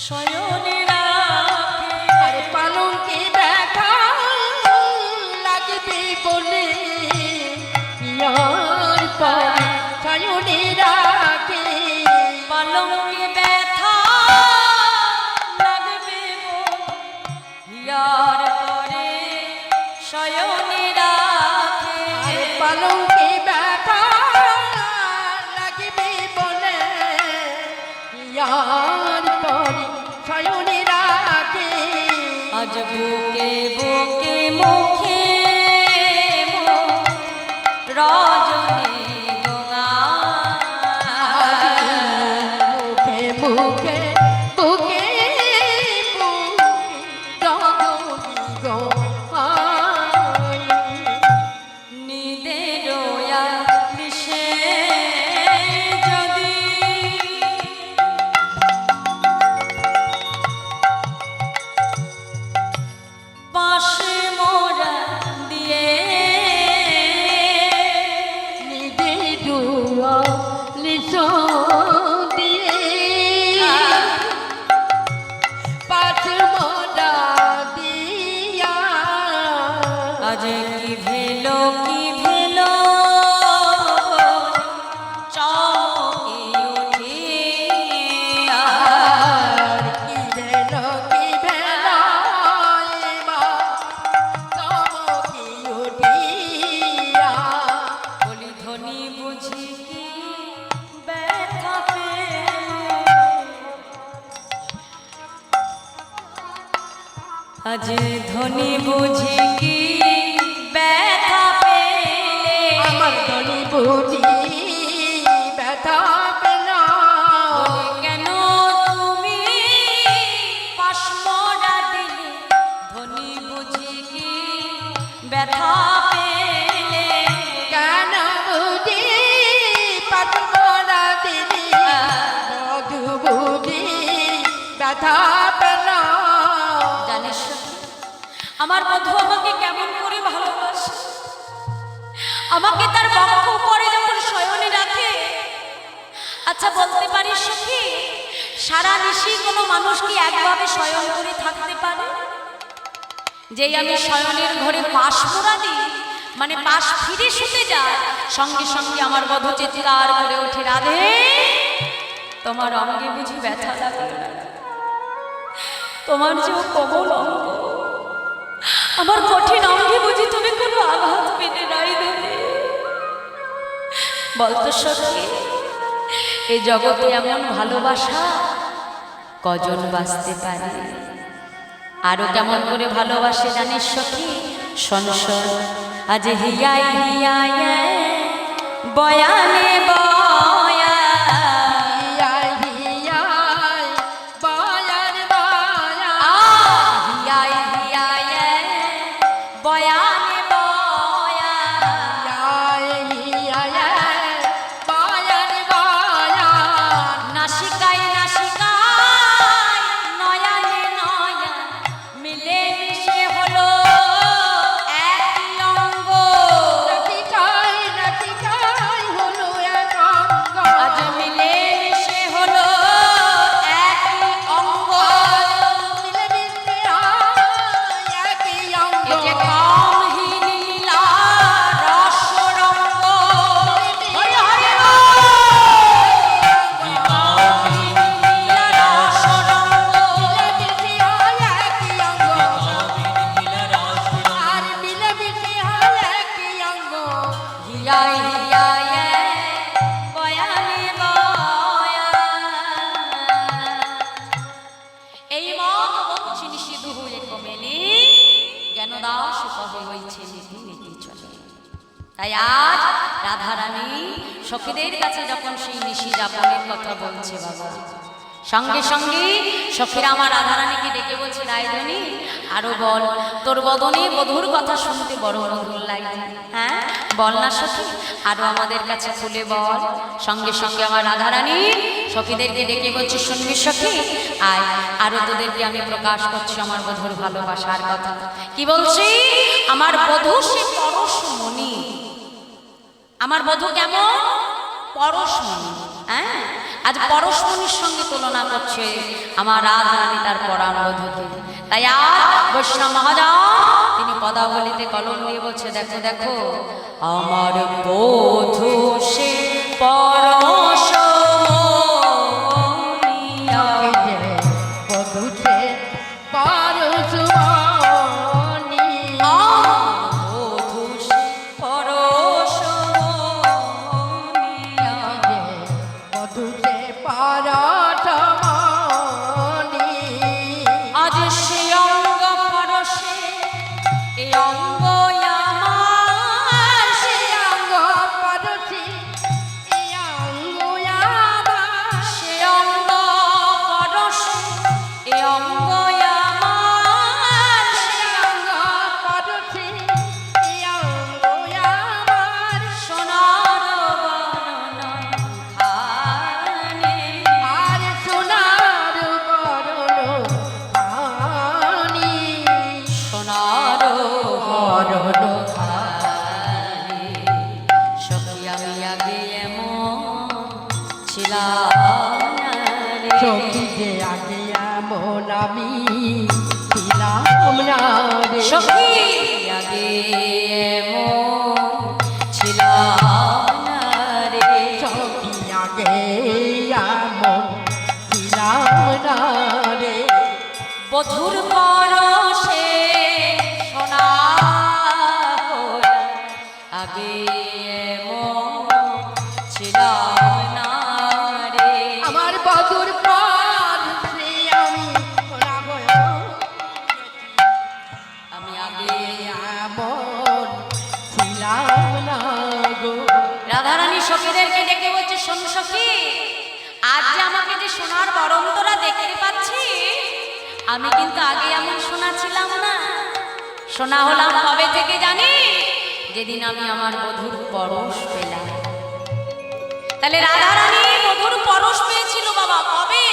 শয়নে রাখে। আরে পালঙ্কে ব্যথা লাগবে বলে ইয়ার পর শয়নে রাখে। পালঙ্কে ব্যথা লাগবে হিয়ার পরে শয়নে রাখে। আরে পালঙ্কে ব্যথা লাগবে বলে ইয়ার পর শয়নে রাখে। আজ বুকে বুকে মুখে রজনী গোঙা। মুখে মুখে বুকে রজনী গোহাই। নিদের দিশে যদি পাশে মোরা দিয়ে নিদে দুয়া লিসো দিয়ে পাঁচ মোরা দিয়া। আজ কি ভেলো কি ভেলো চমকে উঠিয়া। আর কি ভেলো এবার চমকি উঠিয়া। বলি ধ্বনি বুঝি কি ব্যথা পেলে। আজ ধ্বনি বুঝি কি ব্যথা পেলে। আমার ধনী বুঝি ব্যথা পেল। বলি কেন তুমি পাশমরা দিলে। ধ্বনি বুঝি কি ব্যথা পেলে। কেন বুঝি পাটমরা দিলি মধু বুঝি ব্যথা পেল। জানিস আমার বধূ আমাকে কেমন করে ভালোবাসে। আমাকে তার বক্ষ উপরে যখন শয়নে রাখে। আচ্ছা বলতে পারিস সখী, সারা নিশি কোনো মানুষ কি একভাবে শয়ন করে থাকতে পারে? যেই আমি শয়নের ঘরে পাশ মোড়া দিই, মানে পাশ ফিরে শুতে যায়, সঙ্গে সঙ্গে আমার বধূ চিৎকার করে ওঠে, রাধে তোমার অঙ্গে বুঝি ব্যথা লাগে না? তোমার যে কোমল অঙ্গ, আমার কঠিন অঙ্গে বুঝি তুমি কোনো আঘাত পেতে নাই ধরে? বলতো সখী, এই জগতে এমন ভালোবাসা কজন বাঁচতে পারে? আরো কেমন করে ভালোবাসে জানিস সখী? শোন শোন, আজ হিয়াই হিয়াই বয়ানে বয়া। হিয়াই হিয়াই বয়ান বয়া। হিয়াই হিয়াই বয়ানে বয়া। হিয়াই হিয়াই বয়ান বয়া। নাসিকায় নাসিকায় নয়নে নয়ন মিলে মিশে হলো একই অঙ্গ। নাটিকায় নাটিকায় হলো এক অঙ্গ। আজ মিলে মিশে হলো একই অঙ্গ। মিলে মিশে হয় একই অঙ্গ। এ যে কামহীন লীলা রসরঙ্গ। হরি হরি লীলা রসরঙ্গ। মিলে মিশে হয় একই অঙ্গ। আর মিলে মিশে হয় একই অঙ্গ। হিয়াই হিয়াই বয়ানে বয়া। এই মত বলছি নিষিদ্ধ হয়ে কমেনি, জ্ঞানদাস কহে হইছে নীতি নীতি চলে। তাই আজ রাধারানী সখীদের কাছে যখন সেই নিশি যাপনের কথা বলছে বাবা, সঙ্গে সঙ্গে সখীরা আমার রাধারানীকে ডেকে বলছে, রায়ধনী আরো বল, তোর বদনে বধুর কথা শুনতে বড় মধুর লাগছে। হ্যাঁ বল না সখী, আরো আমাদের কাছে খুলে বল। সঙ্গে সঙ্গে আমার রাধারানী সখীদেরকে ডেকে বলছে, শুনবি সখী আয়, আরো তোদেরকে আমি প্রকাশ করছি আমার বধুর ভালোবাসার কথা। কি বলছি? আমার বধূ সে পরশমণি। আমার বধূ কেমন? পরশমণি। হ্যাঁ, আজ পরশমণির সঙ্গে তুলনা করছে আমার রাধারানী তার পরাণ বধূকে। তাই আর বৈষ্ণব মহারাজ তিনি পদাবলিতে কলম দিয়ে বলছে, দেখো দেখো আমার বধূ সে পরশমণি, বধূতে পরশমণি, বধূ সে পরশমণি, বধূতে পরশমণি, আজ সে অঙ্গ পরশে এ অঙ্গ আমার, সে অঙ্গ পরশি, এ অঙ্গ আমার, সে অঙ্গ পরশে এ অঙ্গ আমার, সে অঙ্গ পরশি, এ অঙ্গ আমার, সোনার বর্ণন খানে, আর সোনার বরণ খানি, সোনার বরণ খানে। সখী আমি আগে এমন ছিলাম না রে, সখী যে আগে এমন আমি ছিলাম না রে, সখী আগে এমন ছিলাম না রে, সখী আগে এমন ছিলাম না রে, বধুর পরশে সোনা হয়ে আগে এমন ছিলাম না রে, আমার বধুর পর সে আমি ওরা হয়ে আমি আগে। এমন ছিলাম না গো, রাধারানী সখীদেরকে ডেকে বলছে, শোন সখী, আজ যে আমাকে যে সোনার বরণ তোরা দেখতে পাচ্ছি, আমি কিন্তু আগে এমন সোনা ছিলাম না। সোনা হলাম কবে থেকে জানি? যেদিন আমি আমার বধুর পরশ পেলাম। তাহলে রাধারানী বধুর পরশ পেয়েছিল বাবা কবে?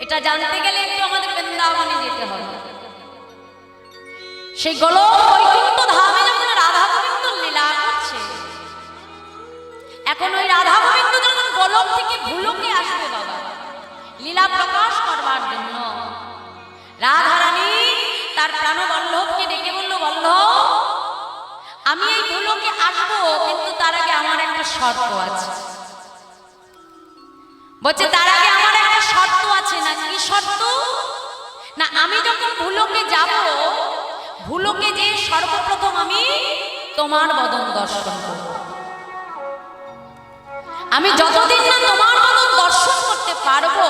এটা জানতে গেলে একটু আমাদের বৃন্দাবনে যেতে হবে। সেই গোলক বৈকুণ্ঠ ধামে যখন রাধা গোবিন্দ লীলা করছে, এখন ওই রাধা গোবিন্দ যখন গোলক থেকে ভুলোকে আসবে বাবা লীলা প্রকাশ করবার জন্য, রাধারানী তার প্রাণবল্লভকে ডেকে বলল, বল্লভ আমি এই ভুলোকে আসবো, কিন্তু তার আগে আমার একটা শর্ত আছে। বলছে তার আগে আমার একটা শর্ত আছে। না কি শর্ত? না আমি যখন ভুলোকে যাব, ভুলোকে যে সর্বপ্রথম আমি তোমার বদন দর্শন করব। আমি যতদিন না তোমার বদন দর্শন করতে পারবো,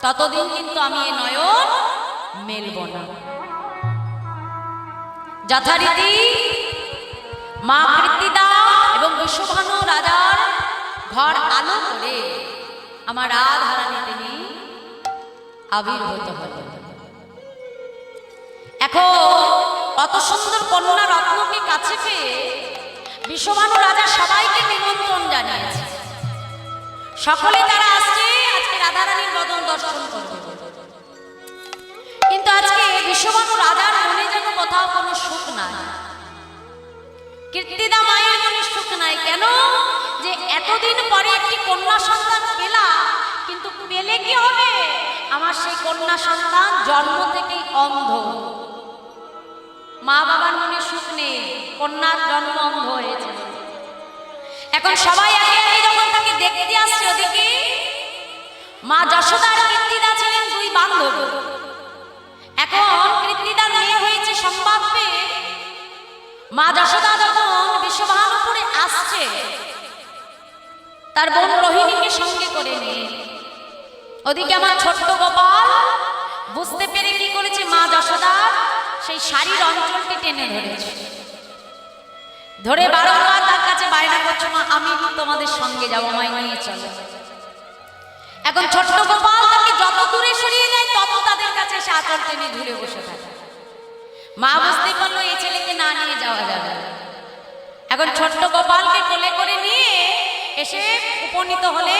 ততদিন কিন্তু আমি এ নয়ন মেলব না। যথারীতি মা কৃত্তিদা এবং বিশ্বভানু রাজার ঘর আলো করে আমার রাধারানী তিনি আবির্ভূত হলেন। এখন অত সুন্দর কন্যা রত্নকে কাছে পেয়ে বিশ্বভানু রাজা সবাইকে নিমন্ত্রণ জানিয়েছে। সকলে তারা আসছে আজকে রাধারানীর বদন দর্শন করবে। কিন্তু আজকে বিশ্বভানু রাজার মনে যেন কোথাও কোনো সুখ নাই, কীর্তিদা মায়ের মনে সুখ নাই। কেন? যে এতদিন পরে একটি কন্যা সন্তান পেলা, কিন্তু পেলে কি হবে? আমার সেই কন্যা সন্তান জন্ম থেকেই অন্ধ। মা বাবার মনে সুখ নেই, কন্যার জন্ম অন্ধ হয়েছে। এখন সবাই আগে আগে যখন তাকে দেখতে আসছে, ওদিকে মা যশোদা আর কীর্তিদা ছিলেন দুই বান্ধবী। এখন কীর্তিদার মেয়ে হয়েছে সংবাদ পেয়ে মা যশোদা যখন বিশ্বভানুপুরে আসছে, তার বোন রোহিণীকে সঙ্গে করে নিয়ে, ওদিকে আমার ছোট্ট গোপাল বুঝতে পেরে কি করেছে, মা যশোদা সেই শাড়ির অঞ্চলটি টেনে ধরেছে, ধরে বারংবার তার কাছে বায়না করছে, মা আমি তোমাদের সঙ্গে যাবো, আমায় নিয়ে চলো। এখন ছোট্ট গোপাল তাকে যত দূরে সরিয়ে দেয়, তত তাদের কাছে সে আঁচল টেনে ধরে বসে থাকে। মা বুঝতে পারলো এই ছেলেকে না নিয়ে যাওয়া যাবে। এখন ছোট্ট গোপালকে কোলে করে নিয়ে এসে উপনীত হলে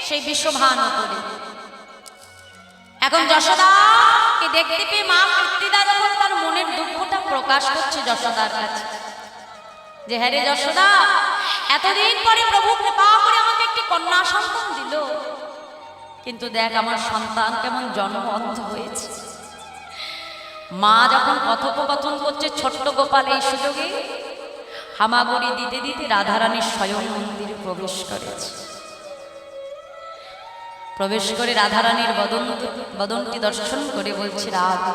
সেই বিশ্বভানুপুরে। এখন যশোদাকে দেখতে পেয়ে মা কীর্তিদা যখন তার মনের দুঃখটা প্রকাশ করছে যশোদার কাছে, যে হ্যাঁ রে যশোদা, এতদিন পরে প্রভু কৃপা করে আমাকে একটি কন্যা সন্তান দিল, কিন্তু দেখ আমার সন্তান কেমন জন্ম অন্ধ হয়েছে। মা যখন কথোপকথন করছে ছোট্ট গোপাল এই সুযোগে হামাগুড়ি দিতে দিতে রাধারানীর স্বয়ং মন্দিরে প্রবেশ করেছে। প্রবেশ করে রাধারানীর বদনটি দর্শন করে বলছে, রাধে,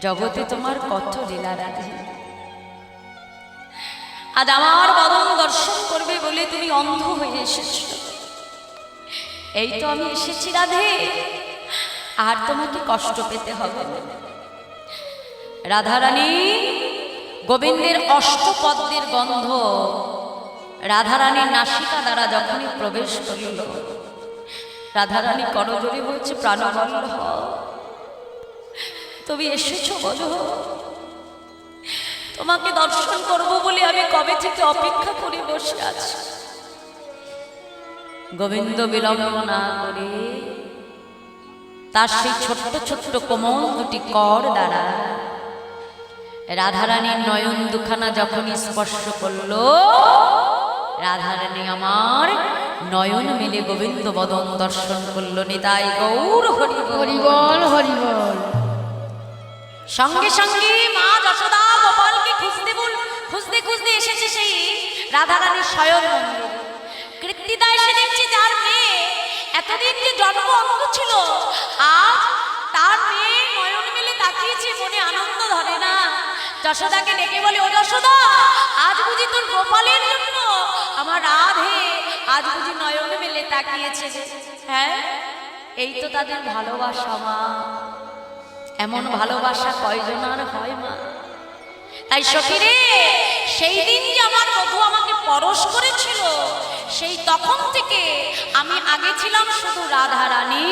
জগতে তোমার কত লীলা রাধে, আজ আমার বদন দর্শন করবে বলে তুমি অন্ধ হয়ে এসেছ। এই তো আমি এসেছি রাধে, আর তোমাকে কষ্ট পেতে হবে না। রাধারানী গোবিন্দের অষ্টপদ্মের গন্ধ রাধারানীর নাসিকা দ্বারা যখনই প্রবেশ করিল, রাধারানী করজোড়ে বলছে, প্রাণবল্লভ তুমি এসেছো বলো, তোমাকে দর্শন করব বলে আমি কবে থেকে অপেক্ষা করে বসে আছি। গোবিন্দ বিলম্ব না করে তার সেই ছোট্ট ছোট্ট কোমল দুটি কর দ্বারা রাধারানীর নয়ন দুখানা যখন স্পর্শ করল, রাধারানী আমার নয়ন মেলে গোবিন্দ বদন দর্শন করল। নিতাই গৌর হরি হরিবল হরিবল। সঙ্গে সঙ্গে মা যশোদা গোপালকে খুঁজতে খুঁজতে এসেছে সেই রাধারানীর স্বয়ং মন্দির। কৃত্তিদা এসে দেখছে যার মেয়ে এতদিন যে জন্ম অন্ধ ছিল, আজ তার মেয়ে নয়ন মেলে তাকিয়েছে, মনে আনন্দ ধরে না। যশোদাকে ডেকে বলে, ও যশোদা, আজ বুঝি তোর গোপালের জন্য আমার রাধে আজ বুঝি নয়ন মেলে তাকিয়েছে। হ্যাঁ, এই তো তাদের ভালোবাসা মা, এমন ভালোবাসা কয়জন আর হয় মা। তাই সখীরে, সেই দিন যে আমার বধূ আমাকে পরশ করেছিল, সেই তখন থেকে আমি আগে ছিলাম শুধু রাধারানী,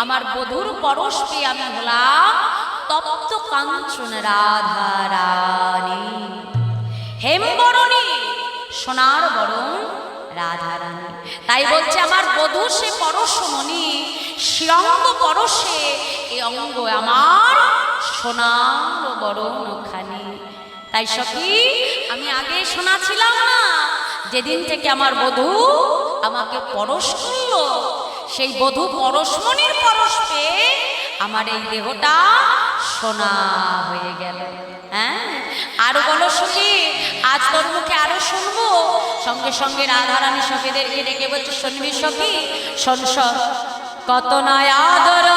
আমার বধূর পরশ পেয়ে আমি হলাম তপ্ত কাঞ্চন রাধারানী, হেমবরণী সোনার বরণ রাধারানী। তাই বলছে আমার বধূ সে পরশমণি, শ্রীঅঙ্গ পরশে এ অঙ্গ আমার সোনার বরণ খানি। তাই সখী, আমি আগে সোনা ছিলাম না, যেদিন থেকে আমার বধূ আমাকে পরশ করল, সেই বধূ পরশমণির পরশ পেয়ে আমার এই দেহটা সোনা হয়ে গেল। হ্যাঁ, আরো বলো সখী, আজ তোর মুখে আরো শুনবো। সঙ্গে সঙ্গে রাধারানী সখীদেরকে ডেকে বলছে, শুনবি সখী, শোন কত নয় আদর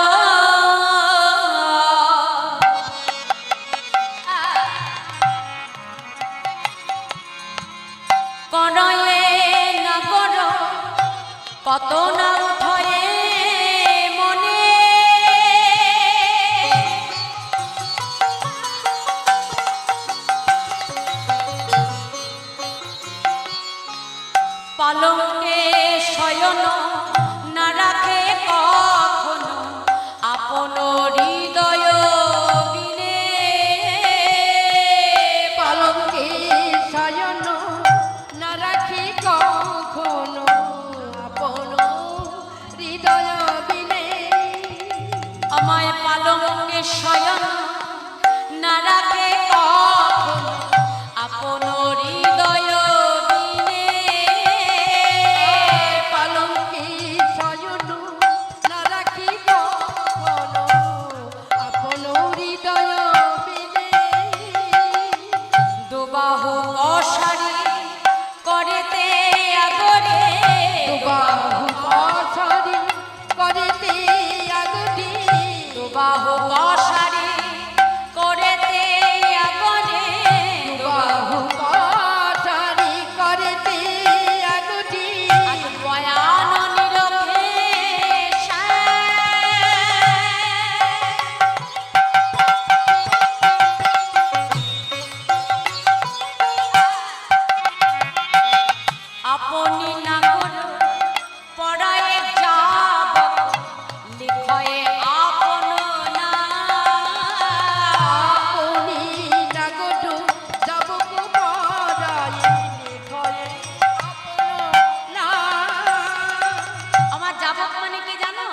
করলে না কর, কত না উঠয়ে মনে, পালঙ্কে শয়ন না রাখে কখনো আপন হৃদয় বিনে, পালঙ্কে শয়ন না রাখি কখনো আপন হৃদয় বিনে, আমায় পালঙ্কে শয়ন না রাখে কখনো আপন হৃদয় বিনে, পালঙ্কে শয়ন না রাখি কখনো আপন হৃদয় বিনে, দুবাহু অসারি করেতে আগরে, দুবাহু অসারি করিতে আগটি, দুবাহু অসারি করেতে আগরে, দুবাহু অসারি করিতে আগটি, আজ বয়ান নিরখে আপনি নাগর পড়ায়ে যাব, লিখয়ে আপন না, আপনি নাগটু যাবক পরায়ে লিখয়ে আপন না। আমার যাবক মানে কি জানো?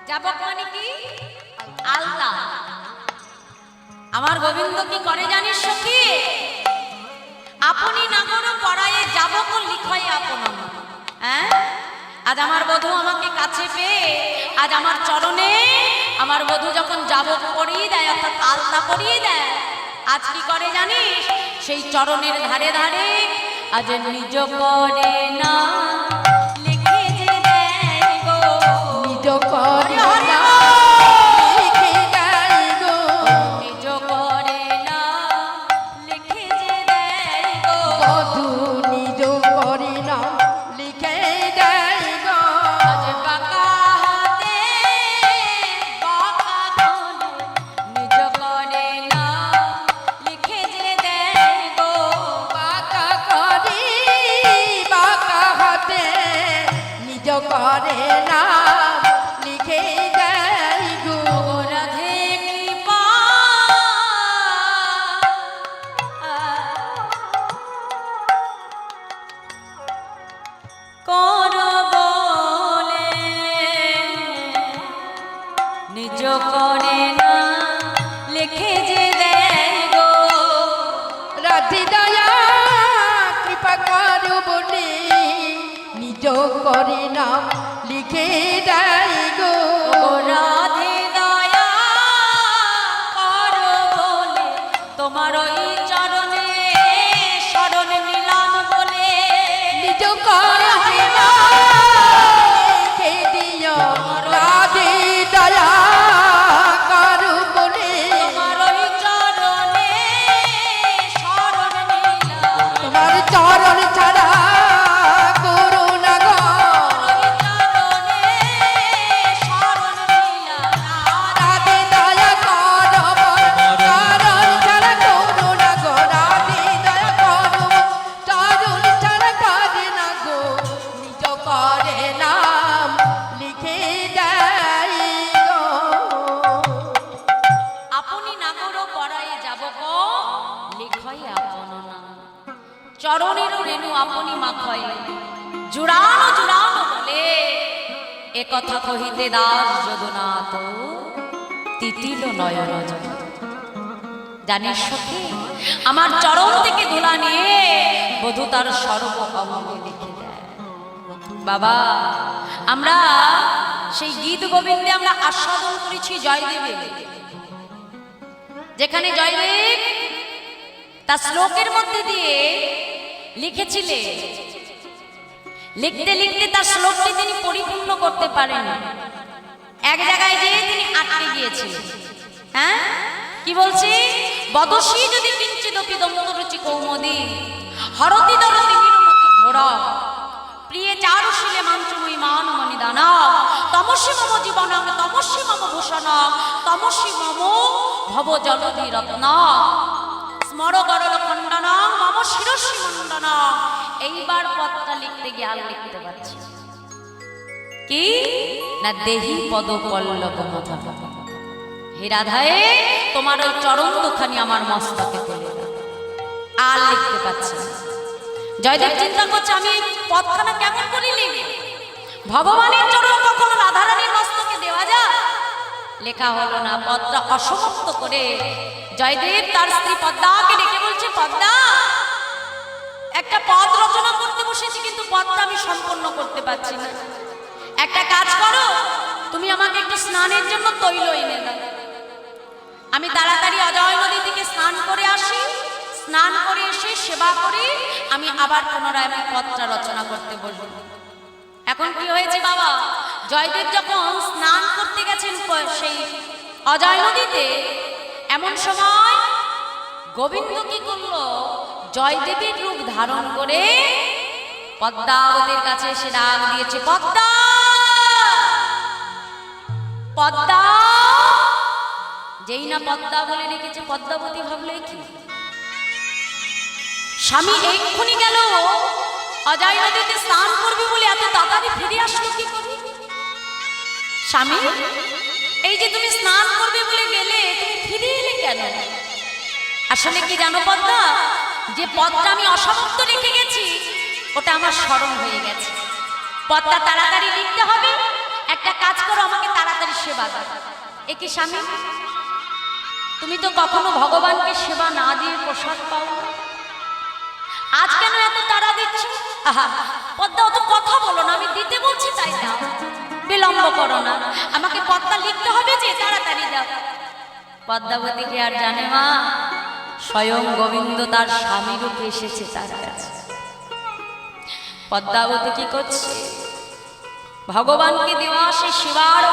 যাবক মানে কি? আলতা। আমার গোবিন্দ কি করে জানিস সখী? আপনি নাগর পড়ায়ে যাব কো লিখয় আপন। হ্যাঁ, আজ আমার বধূ আমাকে কাছে পেয়ে আজ আমার চরণে আমার বধূ যখন যাব পরিয়ে দেয় অর্থাৎ আলতা পরিয়ে দেয়, আজ কি করে জানিস? সেই চরণের ধারে ধারে আজ নিজ করে না লিখে যে দেয় গো, নিজ করে না লিখে দেয় গো, নিজ করে না লিখে যে দেয় গো, বধূ নিজ করে না লিখে দেয় গো। আজ বাঁকা হাতে বাঁকা কোণে নিজ করে না লিখে যে দেয় গো, বাঁকা করি বাঁকা হাতে নিজ করে না লিখে দেয় গো। রাধে কৃপা কর বলে নিজ করে না লিখে যে দেয় গো, রাধে দয়া কৃপা করো বলে নিজ করে না লিখে দেয় গো। ও রাধে দয়া কর বলে তোমার ওই চরণে শরণ নিলাম বলে, নিজ করে না লিখে দিও রাধে দয়া করো বলে তোমার ওই চরণে শরণ নিলাম, তোমার চরণ ছাড়া করো না গো। ওই চরণে শরণ নিলাম, রাধে দয়া করো চরণ ছাড়া করো না গো। রাধে দয়া করো চরণ ছাড়া করে না গো। নিজ করে নাম লিখে দেয় গো। আপনি নাগর পড়ায়ে যাব কো লিখয় আপন না, চরণের রেণু আপনি মাখয় জুড়ানো জুড়ানো বলে, এ কথা কহিতে দাস যদুনাথ তিতিল নয়ন জল। জানিস সখী, আমার চরণ থেকে ধুলা নিয়ে বধূ তার সর্বকমলে লিখে দেয়। বাবা, আমরা সেই গীত গোবিন্দে আমরা আস্বাদন করেছি জয়দেবে, যেখানে জয়দেব তার শ্লোকের মধ্যে দিয়ে লিখেছিলেন, লিখতে লিখতে তার শ্লোকটি তিনি পরিপূর্ণ করতে পারেন, এক জায়গায় যেয়ে তিনি আটকে গিয়েছিলেন। হ্যাঁ, কি বলছি? বদসী যদি কিঞ্চিদপি দন্তরুচি কৌমদি হরতি দরতি নিরমতি ঘোরা প্রিয়ে চারুশীলে মাঞ্চময়ী মান মণিদানা তমসী মম জীবনাং তমসী মম ভূষণ তমসী মম ভব জলধি রত্ন স্মর গরল খণ্ডনা মম শিরসী মণ্ডনা। এইবার পদটা লিখতে গিয়ে আর লিখতে পারছি কি না, দেহি পদ পল্লব মাথা। হে রাধায়ে, তোমার ওই চরণ দুখানি আমার মস্তকে তুলে দাও। আর লিখতে পারছি না। জয়দেব চিন্তা করছে আমি এই পদখানা কেমন করে লিখব, ভগবানের চরণ কখনো রাধারানীর মস্তকে দেওয়া যায়? লেখা হলো না। পদটা অসমাপ্ত করে জয়দেব তার স্ত্রী পদ্মাকে ডেকে বলছে, পদ্মা, একটা পদ রচনা করতে বসেছি কিন্তু পদটা আমি সম্পন্ন করতে পারছি না। একটা কাজ করো, তুমি আমাকে একটু স্নানের জন্য তৈল এনে দাও। আমি তাড়াতাড়ি অজয় নদী থেকে স্নান করে আসি, স্নান করে এসে সেবা করি, আমি আবার পুনরায় আমি পদটা রচনা করতে বলবো। এখন কি হয়েছে বাবা, জয়দেব যখন স্নান করতে গেছেন সেই অজয় নদীতে, এমন সময় গোবিন্দ কি করলো, জয়দেবের রূপ ধারণ করে পদ্মাবতীর কাছে এসে ডাক দিয়েছে, পদ্মা, পদ্মা। যেই না পদ্মা বলে রেখেছে, পদ্মাবতী ভাবলে কি স্বামী এক্ষুনি গেল অজয় নদীতে স্নান করবে বলে এত তাড়াতাড়ি ফিরে আসলো কি করে? স্বামী, এই যে তুমি স্নান করবে বলে গেলে, তুমি ফিরে এলে কেন? আসলে কি জানো পদ্মা, যে পদটা আমি অসমাপ্ত রেখে গেছি ওটা আমার স্মরণ হয়ে গেছে। পদটা তাড়াতাড়ি লিখতে হবে, একটা কাজ করো, আমাকে তাড়াতাড়ি সেবা দাও। এ কি স্বামী, তুমি তো কখনো ভগবানকে সেবা না দিয়ে প্রসাদ পাও না। আহা, পদ্মা অত কথা বলো না, আমি দিতে বলছি তাই দাও, বিলম্ব করো না, আমাকে পদ্মা লিখতে হবে যে, তাড়াতাড়ি দাও। পদ্মাবতী কি আর জানে মা, স্বয়ং গোবিন্দ তার স্বামী রূপে এসেছে তার কাছে। পদ্মাবতী কি করছে, ভগবানকে দেওয়া সে সেবার